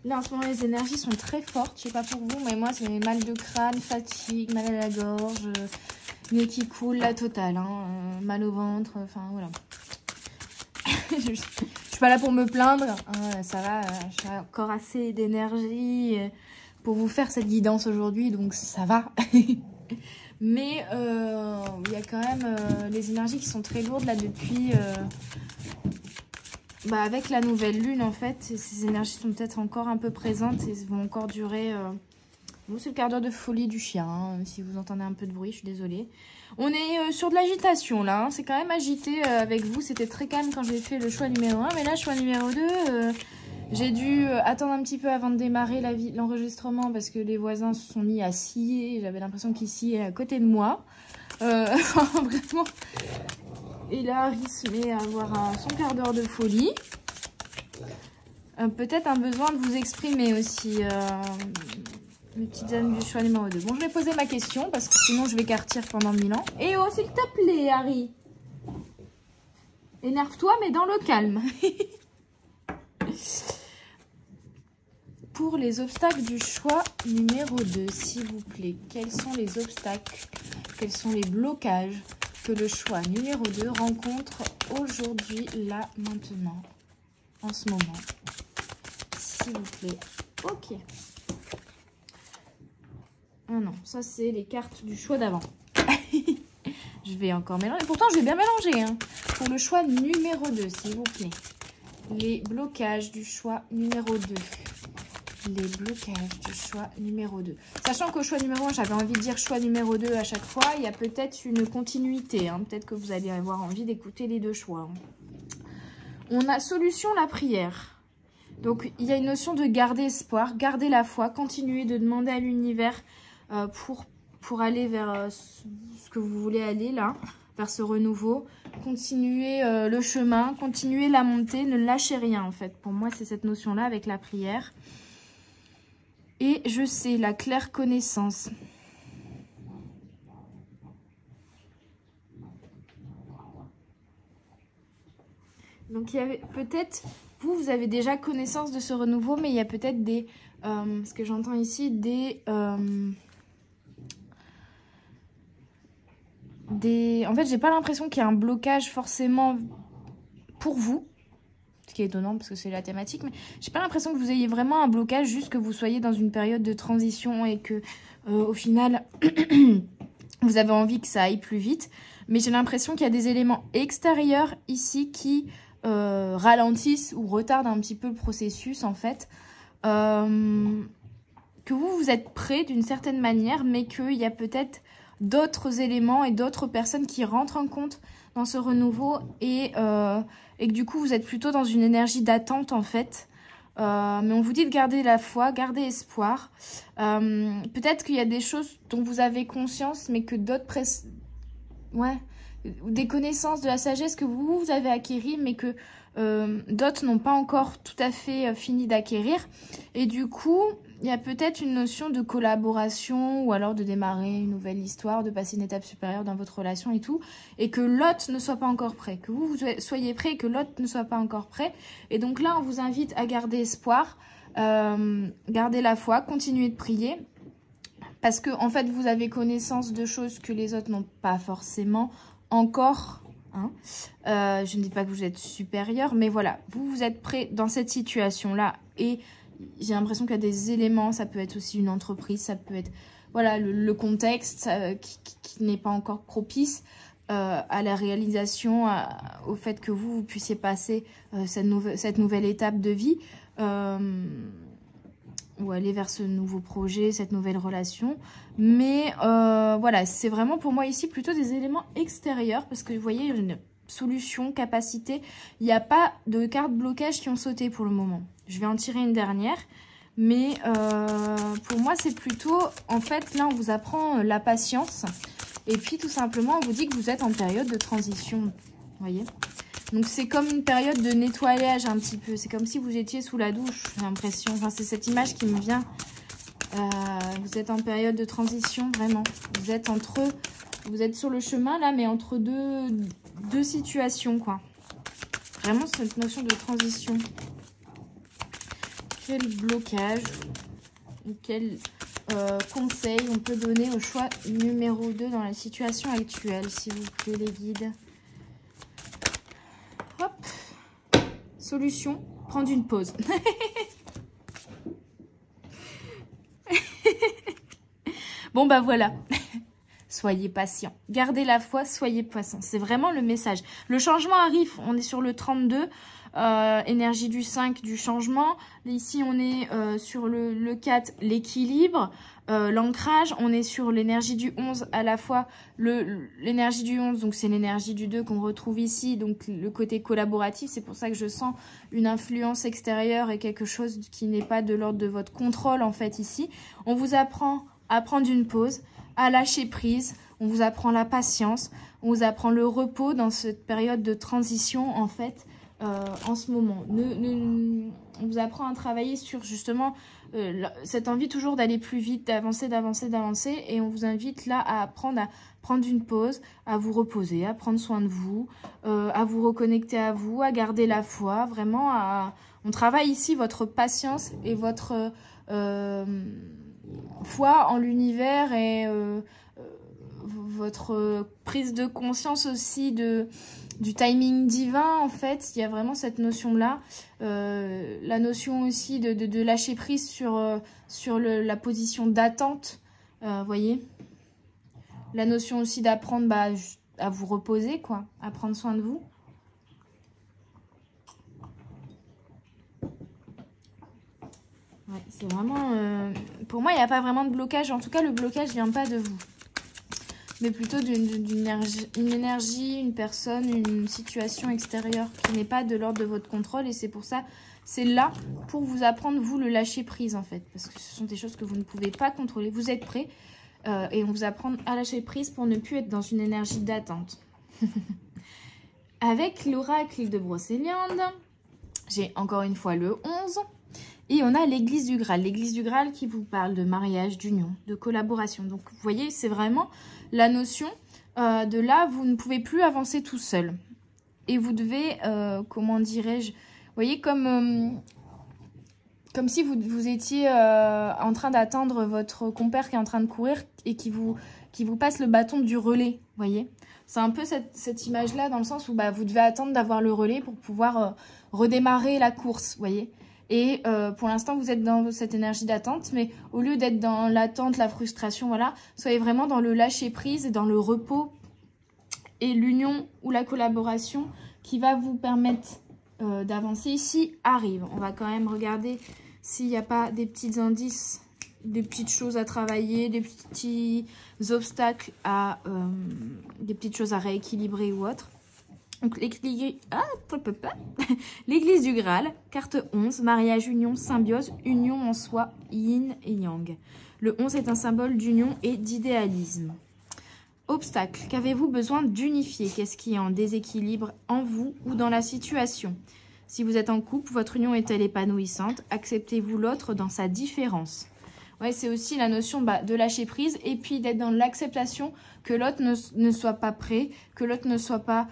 là en ce moment les énergies sont très fortes. Je sais pas pour vous, mais moi c'est mal de crâne, fatigue, mal à la gorge, nez qui coule, la totale, hein, mal au ventre, enfin voilà. Je suis pas là pour me plaindre, hein, ça va, j'ai encore assez d'énergie pour vous faire cette guidance aujourd'hui, donc ça va. Mais il y a quand même les énergies qui sont très lourdes là depuis... avec la nouvelle lune en fait, ces énergies sont peut-être encore un peu présentes et vont encore durer... Bon, c'est le quart d'heure de folie du chien, hein, si vous entendez un peu de bruit, je suis désolée. On est sur de l'agitation là, hein, c'est quand même agité avec vous, c'était très calme quand j'ai fait le choix numéro 1, mais là choix numéro 2, j'ai dû attendre un petit peu avant de démarrer l'enregistrement parce que les voisins se sont mis à scier, j'avais l'impression qu'ils sciaient à côté de moi. Vraiment. Et là, Harry se met à avoir son quart d'heure de folie. Peut-être un besoin de vous exprimer aussi, mes petites amies du choix numéro 2. Bon, je vais poser ma question parce que sinon je vais partir pendant 1000 ans. Et oh, s'il te plaît, Harry. Énerve-toi, mais dans le calme. Pour les obstacles du choix numéro 2, s'il vous plaît, quels sont les obstacles, quels sont les blocages que le choix numéro 2 rencontre aujourd'hui, là, maintenant, en ce moment? S'il vous plaît. Ok. Ah non, ça c'est les cartes du choix d'avant. Je vais encore mélanger. Pourtant, je vais bien mélanger. Hein. Pour le choix numéro 2, s'il vous plaît. Les blocages du choix numéro 2. Les blocages du choix numéro 2. Sachant qu'au choix numéro 1, j'avais envie de dire choix numéro 2 à chaque fois. Il y a peut-être une continuité. Hein. Peut-être que vous allez avoir envie d'écouter les deux choix. Hein. On a solution, la prière. Donc, il y a une notion de garder espoir, garder la foi, continuer de demander à l'univers pour aller vers ce que vous voulez aller là, vers ce renouveau. Continuer le chemin, continuer la montée, ne lâchez rien en fait. Pour moi, c'est cette notion-là avec la prière. Et je sais, la claire connaissance. Donc, il y avait peut-être, vous avez déjà connaissance de ce renouveau, mais il y a peut-être des, ce que j'entends ici, en fait, j'ai pas l'impression qu'il y a un blocage forcément pour vous, ce qui est étonnant parce que c'est la thématique, mais j'ai pas l'impression que vous ayez vraiment un blocage, juste que vous soyez dans une période de transition et que au final vous avez envie que ça aille plus vite, mais j'ai l'impression qu'il y a des éléments extérieurs ici qui ralentissent ou retardent un petit peu le processus en fait, que vous êtes prêt d'une certaine manière, mais qu'il y a peut-être d'autres éléments et d'autres personnes qui rentrent en compte dans ce renouveau et que du coup vous êtes plutôt dans une énergie d'attente en fait, mais on vous dit de garder la foi, garder espoir. Peut-être qu'il y a des choses dont vous avez conscience mais que d'autres des connaissances, de la sagesse que vous avez acquéries mais que d'autres n'ont pas encore tout à fait fini d'acquérir, et du coup il y a peut-être une notion de collaboration ou alors de démarrer une nouvelle histoire, de passer une étape supérieure dans votre relation et tout, et que l'autre ne soit pas encore prêt, que vous soyez prêt et que l'autre ne soit pas encore prêt. Et donc là, on vous invite à garder espoir, garder la foi, continuer de prier, parce que en fait, vous avez connaissance de choses que les autres n'ont pas forcément encore. Hein. Je ne dis pas que vous êtes supérieur, mais voilà, vous êtes prêt dans cette situation-là et j'ai l'impression qu'il y a des éléments, ça peut être aussi une entreprise, ça peut être voilà, le contexte qui n'est pas encore propice à la réalisation, au fait que vous puissiez passer cette nouvelle étape de vie ou aller vers ce nouveau projet, cette nouvelle relation. Mais voilà, c'est vraiment pour moi ici plutôt des éléments extérieurs parce que vous voyez, une solution, capacité, il n'y a pas de cartes blocage qui ont sauté pour le moment. Je vais en tirer une dernière, mais pour moi c'est plutôt, en fait là on vous apprend la patience et puis tout simplement on vous dit que vous êtes en période de transition, vous voyez. Donc c'est comme une période de nettoyage un petit peu, c'est comme si vous étiez sous la douche, j'ai l'impression, enfin c'est cette image qui me vient Vous êtes en période de transition, vraiment. Vous êtes sur le chemin, là, mais entre deux situations, quoi. Vraiment, cette notion de transition. Quel blocage ou quel conseil on peut donner au choix numéro 2 dans la situation actuelle, s'il vous plaît, les guides. Hop. Solution, prendre une pause. Bon, bah voilà. Soyez patient. Gardez la foi, soyez patient. C'est vraiment le message. Le changement arrive. On est sur le 32. Énergie du 5 du changement. Ici, on est sur le 4, l'équilibre, l'ancrage. On est sur l'énergie du 11, à la fois l'énergie du 11, donc c'est l'énergie du 2 qu'on retrouve ici, donc le côté collaboratif. C'est pour ça que je sens une influence extérieure et quelque chose qui n'est pas de l'ordre de votre contrôle, en fait, ici. On vous apprend à prendre une pause, à lâcher prise. On vous apprend la patience, on vous apprend le repos dans cette période de transition, en fait. En ce moment, on vous apprend à travailler sur justement cette envie toujours d'aller plus vite, d'avancer, et on vous invite là à apprendre à prendre une pause, à vous reposer, à prendre soin de vous, à vous reconnecter à vous, à garder la foi, vraiment on travaille ici votre patience et votre foi en l'univers et votre prise de conscience aussi du timing divin, en fait. Il y a vraiment cette notion-là. La notion aussi de lâcher prise sur la position d'attente. Voyez, la notion aussi d'apprendre à vous reposer, quoi. À prendre soin de vous. Ouais, c'est vraiment... pour moi, il n'y a pas vraiment de blocage. En tout cas, le blocage ne vient pas de vous, mais plutôt d'une énergie, une personne, une situation extérieure qui n'est pas de l'ordre de votre contrôle. Et c'est pour ça, c'est là pour vous apprendre, vous, le lâcher prise, en fait. Parce que ce sont des choses que vous ne pouvez pas contrôler. Vous êtes prêts et on vous apprend à lâcher prise pour ne plus être dans une énergie d'attente. Avec l'oracle de Brocéliande, j'ai encore une fois le 11. Et on a l'église du Graal. L'église du Graal qui vous parle de mariage, d'union, de collaboration. Donc, vous voyez, c'est vraiment la notion de là, vous ne pouvez plus avancer tout seul. Et vous devez, comment dirais-je, vous voyez, comme si vous étiez en train d'attendre votre compère qui est en train de courir et qui vous passe le bâton du relais, vous voyez. C'est un peu cette image-là dans le sens où vous devez attendre d'avoir le relais pour pouvoir redémarrer la course, vous voyez. Et pour l'instant, vous êtes dans cette énergie d'attente, mais au lieu d'être dans l'attente, la frustration, voilà, soyez vraiment dans le lâcher-prise et dans le repos et l'union ou la collaboration qui va vous permettre d'avancer ici arrive. On va quand même regarder s'il n'y a pas des petits indices, des petites choses à travailler, des petits obstacles des petites choses à rééquilibrer ou autre. Donc, l'église du Graal, carte 11, mariage, union, symbiose, union en soi, yin et yang. Le 11 est un symbole d'union et d'idéalisme. Obstacle, qu'avez-vous besoin d'unifier? Qu'est-ce qui est en déséquilibre en vous ou dans la situation? Si vous êtes en couple, votre union est-elle épanouissante? Acceptez-vous l'autre dans sa différence? Ouais, c'est aussi la notion de lâcher prise et puis d'être dans l'acceptation que l'autre ne soit pas prêt, que l'autre ne soit pas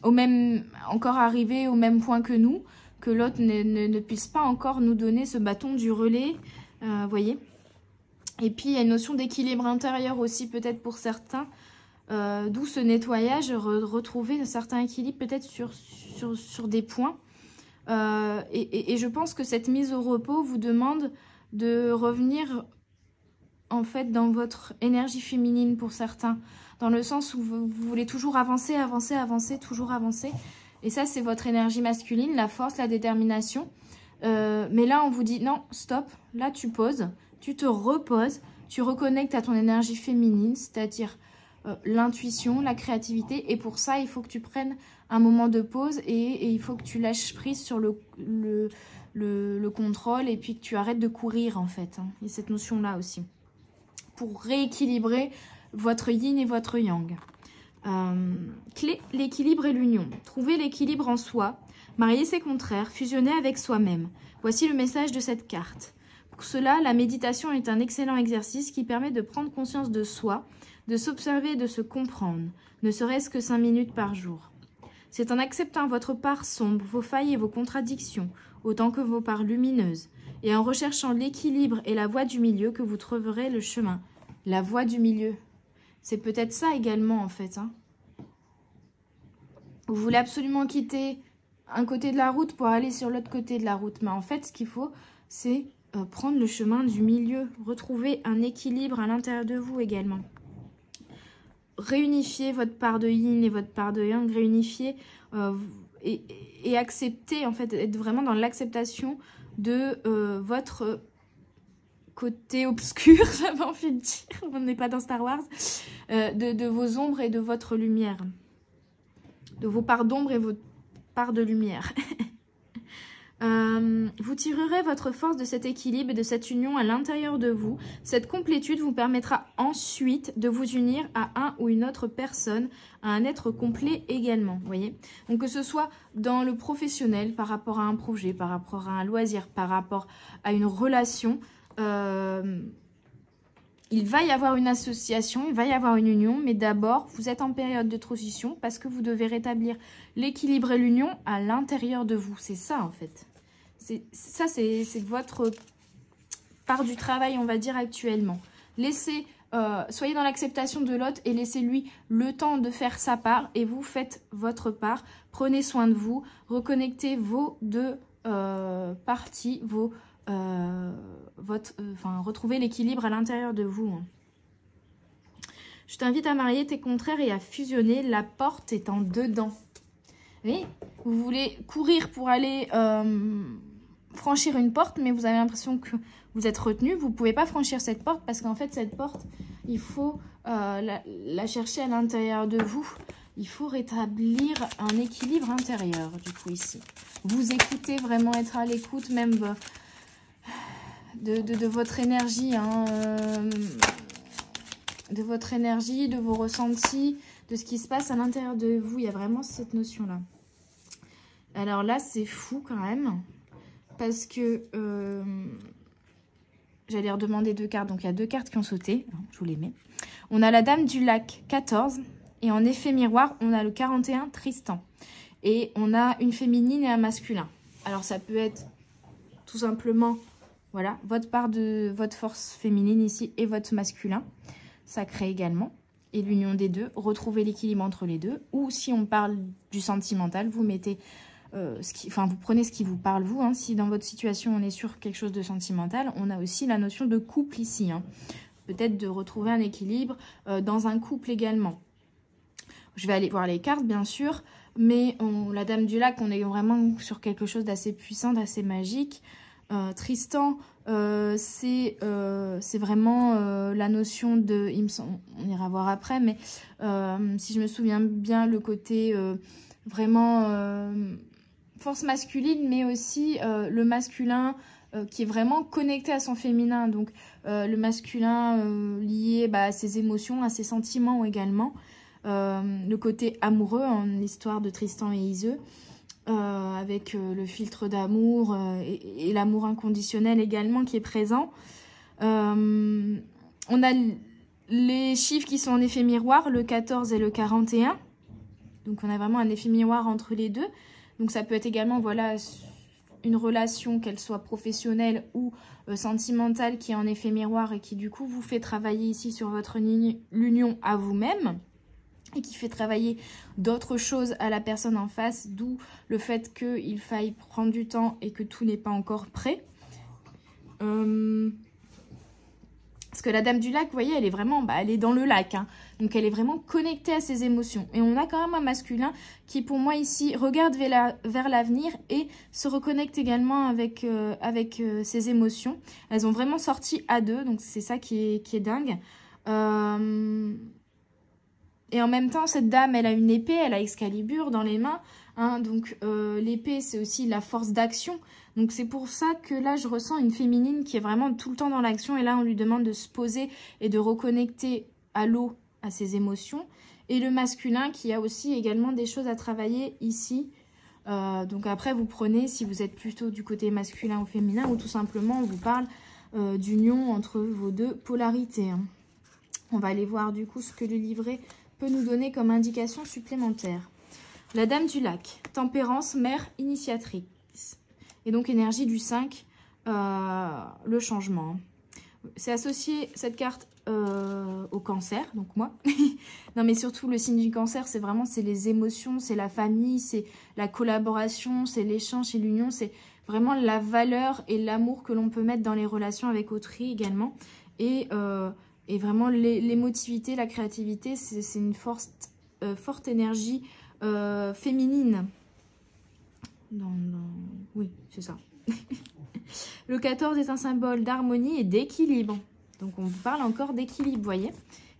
encore arrivé au même point que nous, que l'autre ne puisse pas encore nous donner ce bâton du relais, voyez. Et puis il y a une notion d'équilibre intérieur aussi peut-être pour certains, d'où ce nettoyage, retrouver un certain équilibre peut-être sur des points. Et je pense que cette mise au repos vous demande de revenir en fait dans votre énergie féminine pour certains, dans le sens où vous voulez toujours avancer, toujours avancer. Et ça, c'est votre énergie masculine, la force, la détermination. Mais là, on vous dit non, stop, là tu poses, tu te reposes, tu reconnectes à ton énergie féminine, c'est-à-dire l'intuition, la créativité. Et pour ça, il faut que tu prennes un moment de pause et il faut que tu lâches prise sur le contrôle et puis que tu arrêtes de courir en fait. Il y a cette notion-là aussi. Pour rééquilibrer votre yin et votre yang. Clé, l'équilibre et l'union. Trouvez l'équilibre en soi. Marier ses contraires, fusionner avec soi-même. Voici le message de cette carte. Pour cela, la méditation est un excellent exercice qui permet de prendre conscience de soi, de s'observer et de se comprendre, ne serait-ce que 5 minutes par jour. C'est en acceptant votre part sombre, vos failles et vos contradictions, autant que vos parts lumineuses, et en recherchant l'équilibre et la voie du milieu que vous trouverez le chemin. La voie du milieu. C'est peut-être ça également, en fait. Hein. Vous voulez absolument quitter un côté de la route pour aller sur l'autre côté de la route. Mais en fait, ce qu'il faut, c'est prendre le chemin du milieu. Retrouver un équilibre à l'intérieur de vous également. Réunifier votre part de yin et votre part de yang. Réunifier et accepter, en fait, être vraiment dans l'acceptation de votre côté obscur, j'avais envie de dire, on n'est pas dans Star Wars, de vos ombres et de votre lumière. De vos parts d'ombre et vos parts de lumière. Vous tirerez votre force de cet équilibre et de cette union à l'intérieur de vous. Cette complétude vous permettra ensuite de vous unir à un ou une autre personne, à un être complet également. Voyez. Donc que ce soit dans le professionnel, par rapport à un projet, par rapport à un loisir, par rapport à une relation, il va y avoir une association, il va y avoir une union, mais d'abord, vous êtes en période de transition parce que vous devez rétablir l'équilibre et l'union à l'intérieur de vous. C'est ça, en fait. C'est votre part du travail, on va dire, actuellement. Laissez, soyez dans l'acceptation de l'autre et laissez-lui le temps de faire sa part et vous faites votre part. Prenez soin de vous, reconnectez vos deux parties, retrouver l'équilibre à l'intérieur de vous. Je t'invite à marier tes contraires et à fusionner. La porte est en dedans. Oui, vous voulez courir pour aller franchir une porte, mais vous avez l'impression que vous êtes retenu. Vous ne pouvez pas franchir cette porte parce qu'en fait, cette porte, il faut la chercher à l'intérieur de vous. Il faut rétablir un équilibre intérieur, du coup, ici. Vous écoutez, vraiment être à l'écoute, même de votre énergie, hein, de votre énergie, de vos ressentis, de ce qui se passe à l'intérieur de vous. Il y a vraiment cette notion-là. Alors là, c'est fou quand même, parce que j'allais redemander 2 cartes, donc il y a 2 cartes qui ont sauté, je vous les mets. On a la Dame du Lac 14, et en effet miroir, on a le 41 Tristan. Et on a une féminine et un masculin. Alors ça peut être tout simplement, voilà, votre part de votre force féminine ici et votre masculin. Sacré également. Et l'union des deux, retrouver l'équilibre entre les deux. Ou si on parle du sentimental, vous mettez, vous prenez ce qui vous parle vous. Hein. Si dans votre situation on est sur quelque chose de sentimental, on a aussi la notion de couple ici. Hein. Peut-être de retrouver un équilibre dans un couple également. Je vais aller voir les cartes bien sûr, mais la Dame du Lac, on est vraiment sur quelque chose d'assez puissant, d'assez magique. Tristan, c'est vraiment la notion de, on ira voir après, mais si je me souviens bien, le côté vraiment force masculine, mais aussi le masculin qui est vraiment connecté à son féminin. Donc le masculin lié à ses émotions, à ses sentiments également. Le côté amoureux en l'histoire de Tristan et Iseult. Avec le filtre d'amour et l'amour inconditionnel également qui est présent. On a les chiffres qui sont en effet miroir, le 14 et le 41. Donc on a vraiment un effet miroir entre les deux. Donc ça peut être également voilà, une relation, qu'elle soit professionnelle ou sentimentale, qui est en effet miroir et qui du coup vous fait travailler ici sur votre l'union à vous-même. Et qui fait travailler d'autres choses à la personne en face, d'où le fait qu'il faille prendre du temps et que tout n'est pas encore prêt. Parce que la Dame du Lac, vous voyez, elle est vraiment, elle est dans le lac, hein. Donc elle est vraiment connectée à ses émotions. Et on a quand même un masculin qui, pour moi ici, regarde vers l'avenir et se reconnecte également avec ses émotions. Elles ont vraiment sorti à deux, donc c'est ça qui est dingue. Et en même temps, cette dame, elle a une épée, elle a Excalibur dans les mains. Hein, donc l'épée, c'est aussi la force d'action. Donc c'est pour ça que là, je ressens une féminine qui est vraiment tout le temps dans l'action. Et là, on lui demande de se poser et de reconnecter à l'eau, à ses émotions. Et le masculin qui a aussi également des choses à travailler ici. Donc après, vous prenez si vous êtes plutôt du côté masculin ou féminin, ou tout simplement, on vous parle d'union entre vos deux polarités. Hein. On va aller voir du coup ce que le livret peut nous donner comme indication supplémentaire. La Dame du Lac, tempérance, mère initiatrice. Et donc énergie du 5, le changement. C'est associé cette carte au cancer, donc moi. Non mais surtout le signe du cancer, c'est vraiment les émotions, c'est la famille, c'est la collaboration, c'est l'échange, c'est l'union, c'est vraiment la valeur et l'amour que l'on peut mettre dans les relations avec autrui également. Et vraiment l'émotivité, la créativité, c'est une forte énergie féminine. Oui, c'est ça. Le 14 est un symbole d'harmonie et d'équilibre. Donc on vous parle encore d'équilibre, vous voyez.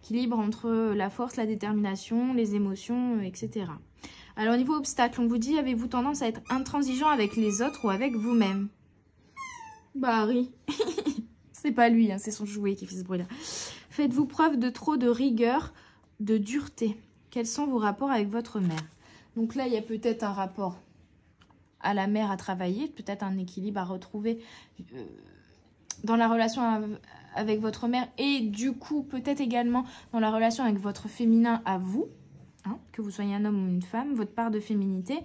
Équilibre entre la force, la détermination, les émotions, etc. Alors au niveau obstacle, on vous dit, avez-vous tendance à être intransigeant avec les autres ou avec vous-même? Bah oui. C'est pas lui, hein, c'est son jouet qui fait ce bruit-là. Faites-vous preuve de trop de rigueur, de dureté? Quels sont vos rapports avec votre mère? Donc là, il y a peut-être un rapport à la mère à travailler, peut-être un équilibre à retrouver dans la relation avec votre mère et du coup peut-être également dans la relation avec votre féminin à vous, hein, que vous soyez un homme ou une femme. Votre part de féminité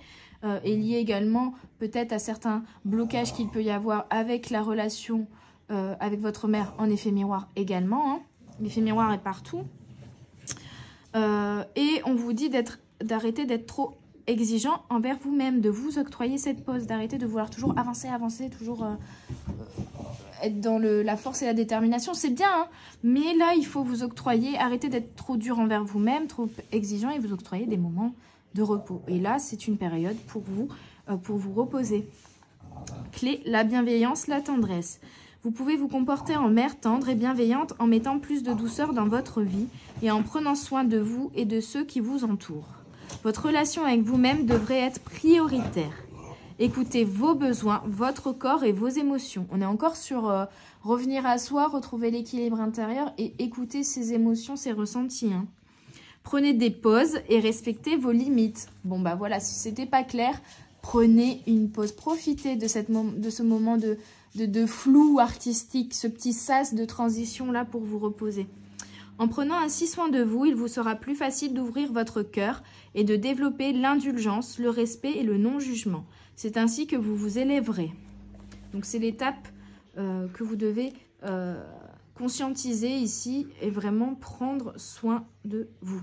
est liée également peut-être à certains blocages qu'il peut y avoir avec la relation avec votre mère en effet miroir également. Hein. L'effet miroir est partout. Et on vous dit d'arrêter d'être trop exigeant envers vous-même, de vous octroyer cette pause, d'arrêter de vouloir toujours avancer, toujours être dans la force et la détermination. C'est bien, hein, mais là, il faut vous octroyer, arrêter d'être trop dur envers vous-même, trop exigeant et vous octroyer des moments de repos. Et là, c'est une période pour vous reposer. Clé, la bienveillance, la tendresse. Vous pouvez vous comporter en mère tendre et bienveillante en mettant plus de douceur dans votre vie et en prenant soin de vous et de ceux qui vous entourent. Votre relation avec vous-même devrait être prioritaire. Écoutez vos besoins, votre corps et vos émotions. On est encore sur revenir à soi, retrouver l'équilibre intérieur et écouter ses émotions, ses ressentis. Hein. Prenez des pauses et respectez vos limites. Bon bah voilà, si c'était pas clair, prenez une pause. Profitez de ce moment de flou artistique, ce petit sas de transition là pour vous reposer. En prenant ainsi soin de vous, il vous sera plus facile d'ouvrir votre cœur et de développer l'indulgence, le respect et le non-jugement. C'est ainsi que vous vous élèverez. Donc c'est l'étape que vous devez conscientiser ici et vraiment prendre soin de vous.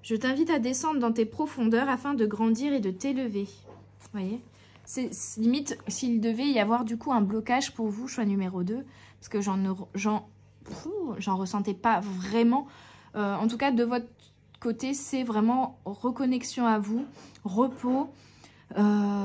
Je t'invite à descendre dans tes profondeurs afin de grandir et de t'élever. Vous voyez, c'est limite s'il devait y avoir du coup un blocage pour vous, choix numéro 2, parce que j'en ressentais pas vraiment. En tout cas, de votre côté, c'est vraiment reconnexion à vous, repos,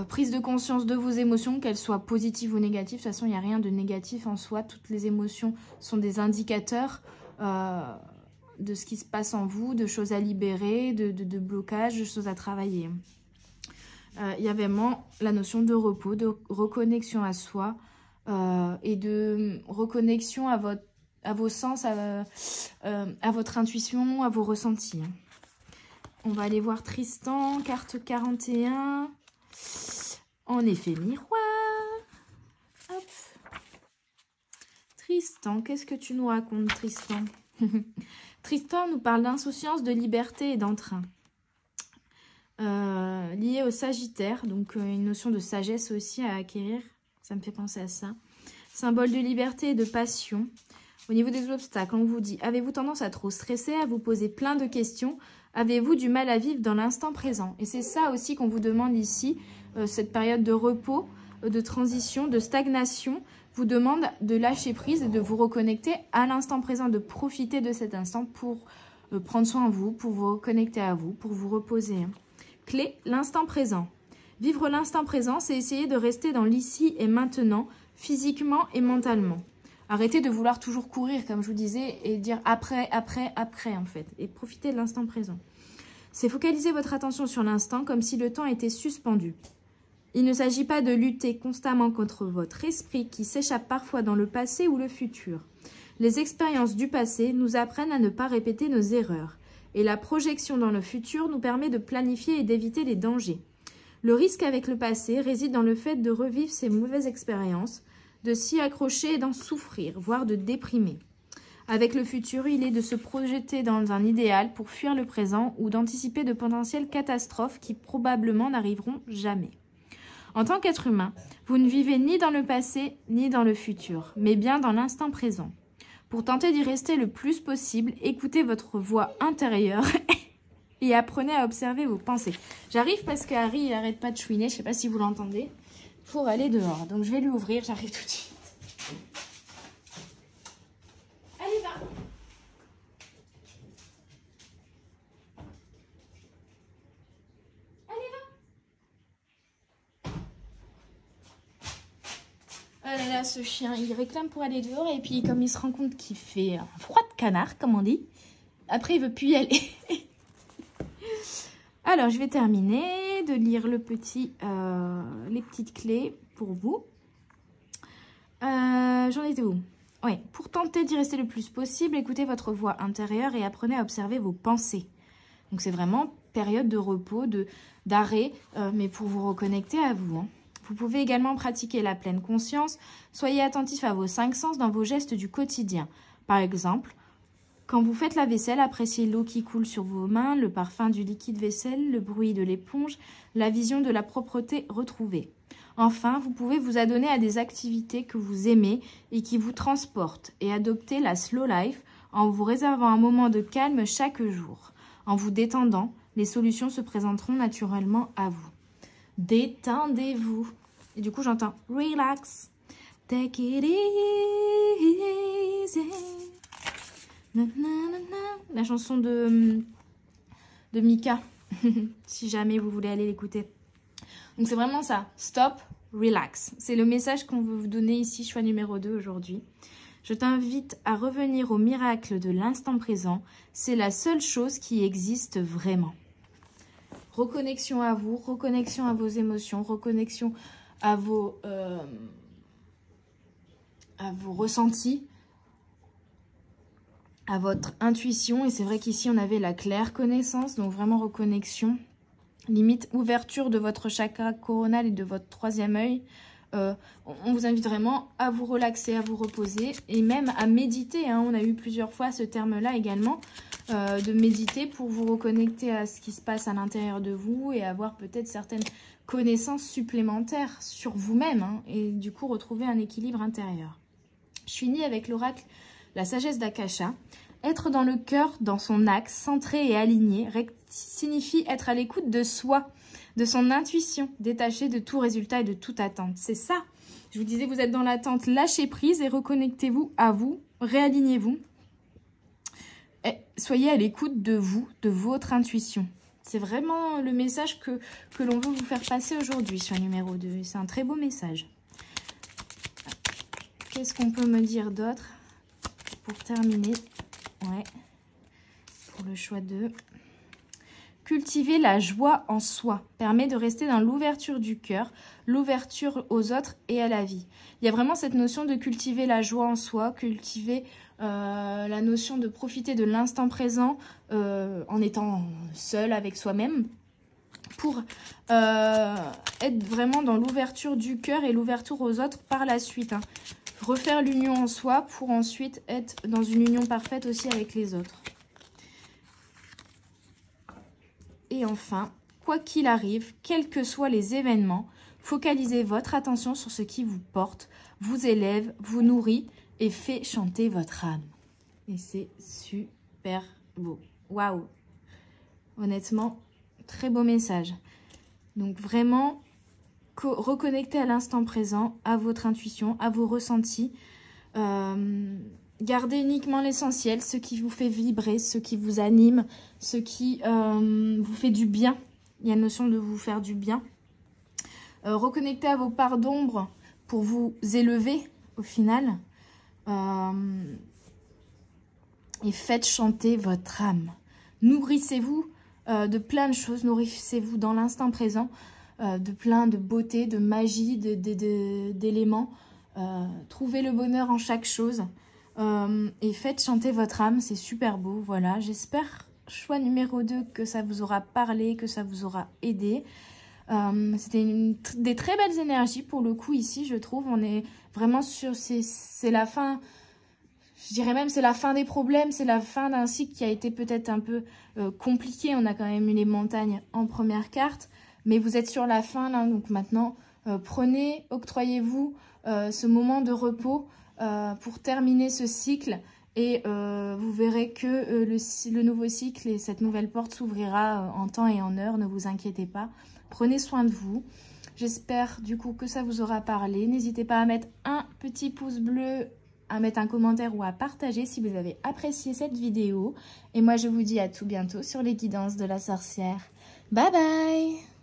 prise de conscience de vos émotions, qu'elles soient positives ou négatives. De toute façon, il n'y a rien de négatif en soi. Toutes les émotions sont des indicateurs de ce qui se passe en vous, de choses à libérer, de blocages, de choses à travailler. Il y a vraiment la notion de repos, de reconnexion à soi et de reconnexion à vos sens, à votre intuition, à vos ressentis. On va aller voir Tristan, carte 41. En effet, miroir. Hop. Tristan, qu'est-ce que tu nous racontes, Tristan? Tristan nous parle d'insouciance, de liberté et d'entrain. Lié au Sagittaire, donc une notion de sagesse aussi à acquérir, ça me fait penser à ça. Symbole de liberté et de passion. Au niveau des obstacles, on vous dit, avez-vous tendance à trop stresser, à vous poser plein de questions? Avez-vous du mal à vivre dans l'instant présent? Et c'est ça aussi qu'on vous demande ici, cette période de repos, de transition, de stagnation, vous demande de lâcher prise et de vous reconnecter à l'instant présent, de profiter de cet instant pour prendre soin de vous, pour vous reconnecter à vous, pour vous reposer. Clé, l'instant présent. Vivre l'instant présent, c'est essayer de rester dans l'ici et maintenant, physiquement et mentalement. Arrêtez de vouloir toujours courir, comme je vous disais, et dire après, en fait. Et profitez de l'instant présent. C'est focaliser votre attention sur l'instant comme si le temps était suspendu. Il ne s'agit pas de lutter constamment contre votre esprit qui s'échappe parfois dans le passé ou le futur. Les expériences du passé nous apprennent à ne pas répéter nos erreurs. Et la projection dans le futur nous permet de planifier et d'éviter les dangers. Le risque avec le passé réside dans le fait de revivre ces mauvaises expériences, de s'y accrocher et d'en souffrir, voire de déprimer. Avec le futur, il est de se projeter dans un idéal pour fuir le présent ou d'anticiper de potentielles catastrophes qui probablement n'arriveront jamais. En tant qu'être humain, vous ne vivez ni dans le passé ni dans le futur, mais bien dans l'instant présent. Pour tenter d'y rester le plus possible, écoutez votre voix intérieure et apprenez à observer vos pensées. J'arrive parce que Harry il n'arrête pas de chouiner, je ne sais pas si vous l'entendez, pour aller dehors. Donc je vais lui ouvrir, j'arrive tout de suite. Allez, va. Allez, va. Oh là là, ce chien, il réclame pour aller dehors et puis comme il se rend compte qu'il fait un froid de canard, comme on dit, après il veut plus y aller. Alors, je vais terminer de lire les petites clés pour vous. J'en étais où? Oui, pour tenter d'y rester le plus possible, écoutez votre voix intérieure et apprenez à observer vos pensées. Donc, c'est vraiment période de repos, d'arrêt, mais pour vous reconnecter à vous. Hein. Vous pouvez également pratiquer la pleine conscience. Soyez attentif à vos 5 sens dans vos gestes du quotidien. Par exemple, quand vous faites la vaisselle, appréciez l'eau qui coule sur vos mains, le parfum du liquide vaisselle, le bruit de l'éponge, la vision de la propreté retrouvée. Enfin, vous pouvez vous adonner à des activités que vous aimez et qui vous transportent et adopter la slow life en vous réservant un moment de calme chaque jour. En vous détendant, les solutions se présenteront naturellement à vous. Détendez-vous. Et du coup, j'entends « relax ». Take it easy. La chanson de Mika, si jamais vous voulez aller l'écouter. Donc c'est vraiment ça, stop, relax. C'est le message qu'on veut vous donner ici, choix numéro 2 aujourd'hui. Je t'invite à revenir au miracle de l'instant présent. C'est la seule chose qui existe vraiment. Reconnexion à vous, reconnexion à vos émotions, reconnexion à vos ressentis, à votre intuition. Et c'est vrai qu'ici, on avait la claire connaissance, donc vraiment reconnexion. Limite ouverture de votre chakra coronal et de votre 3e œil. On vous invite vraiment à vous relaxer, à vous reposer et même à méditer. Hein. On a eu plusieurs fois ce terme-là également, de méditer pour vous reconnecter à ce qui se passe à l'intérieur de vous et avoir peut-être certaines connaissances supplémentaires sur vous-même, hein, et du coup retrouver un équilibre intérieur. Je finis avec l'oracle La sagesse d'Akasha. Être dans le cœur, dans son axe, centré et aligné, signifie être à l'écoute de soi, de son intuition, détaché de tout résultat et de toute attente. C'est ça. Je vous disais, vous êtes dans l'attente, lâchez prise et reconnectez-vous à vous, réalignez-vous. Soyez à l'écoute de vous, de votre intuition. C'est vraiment le message que l'on veut vous faire passer aujourd'hui sur numéro 2. C'est un très beau message. Qu'est-ce qu'on peut me dire d'autre pour terminer? Ouais, pour le choix 2. Cultiver la joie en soi permet de rester dans l'ouverture du cœur, l'ouverture aux autres et à la vie. Il y a vraiment cette notion de cultiver la joie en soi, cultiver la notion de profiter de l'instant présent en étant seul avec soi-même pour être vraiment dans l'ouverture du cœur et l'ouverture aux autres par la suite. Hein. Refaire l'union en soi pour ensuite être dans une union parfaite aussi avec les autres. Et enfin, quoi qu'il arrive, quels que soient les événements, focalisez votre attention sur ce qui vous porte, vous élève, vous nourrit et fait chanter votre âme. Et c'est super beau. Waouh! Honnêtement, très beau message. Donc vraiment, reconnectez à l'instant présent, à votre intuition, à vos ressentis. Gardez uniquement l'essentiel, ce qui vous fait vibrer, ce qui vous anime, ce qui vous fait du bien. Il y a une notion de vous faire du bien. Reconnectez à vos parts d'ombre pour vous élever au final. Et faites chanter votre âme. Nourrissez-vous de plein de choses, nourrissez-vous dans l'instant présent, de plein de beauté, de magie, d'éléments. Trouvez le bonheur en chaque chose. et faites chanter votre âme, c'est super beau. Voilà, j'espère, choix numéro 2, que ça vous aura parlé, que ça vous aura aidé. C'était des très belles énergies pour le coup ici, je trouve. On est vraiment sur... C'est la fin... Je dirais même c'est la fin des problèmes, c'est la fin d'un cycle qui a été peut-être un peu compliqué. On a quand même eu les montagnes en première carte, mais vous êtes sur la fin là, donc maintenant octroyez-vous ce moment de repos pour terminer ce cycle et vous verrez que le nouveau cycle et cette nouvelle porte s'ouvrira en temps et en heure, ne vous inquiétez pas. Prenez soin de vous. J'espère du coup que ça vous aura parlé. N'hésitez pas à mettre un petit pouce bleu, à mettre un commentaire ou à partager si vous avez apprécié cette vidéo. Et moi, je vous dis à tout bientôt sur les guidances de la sorcière. Bye bye!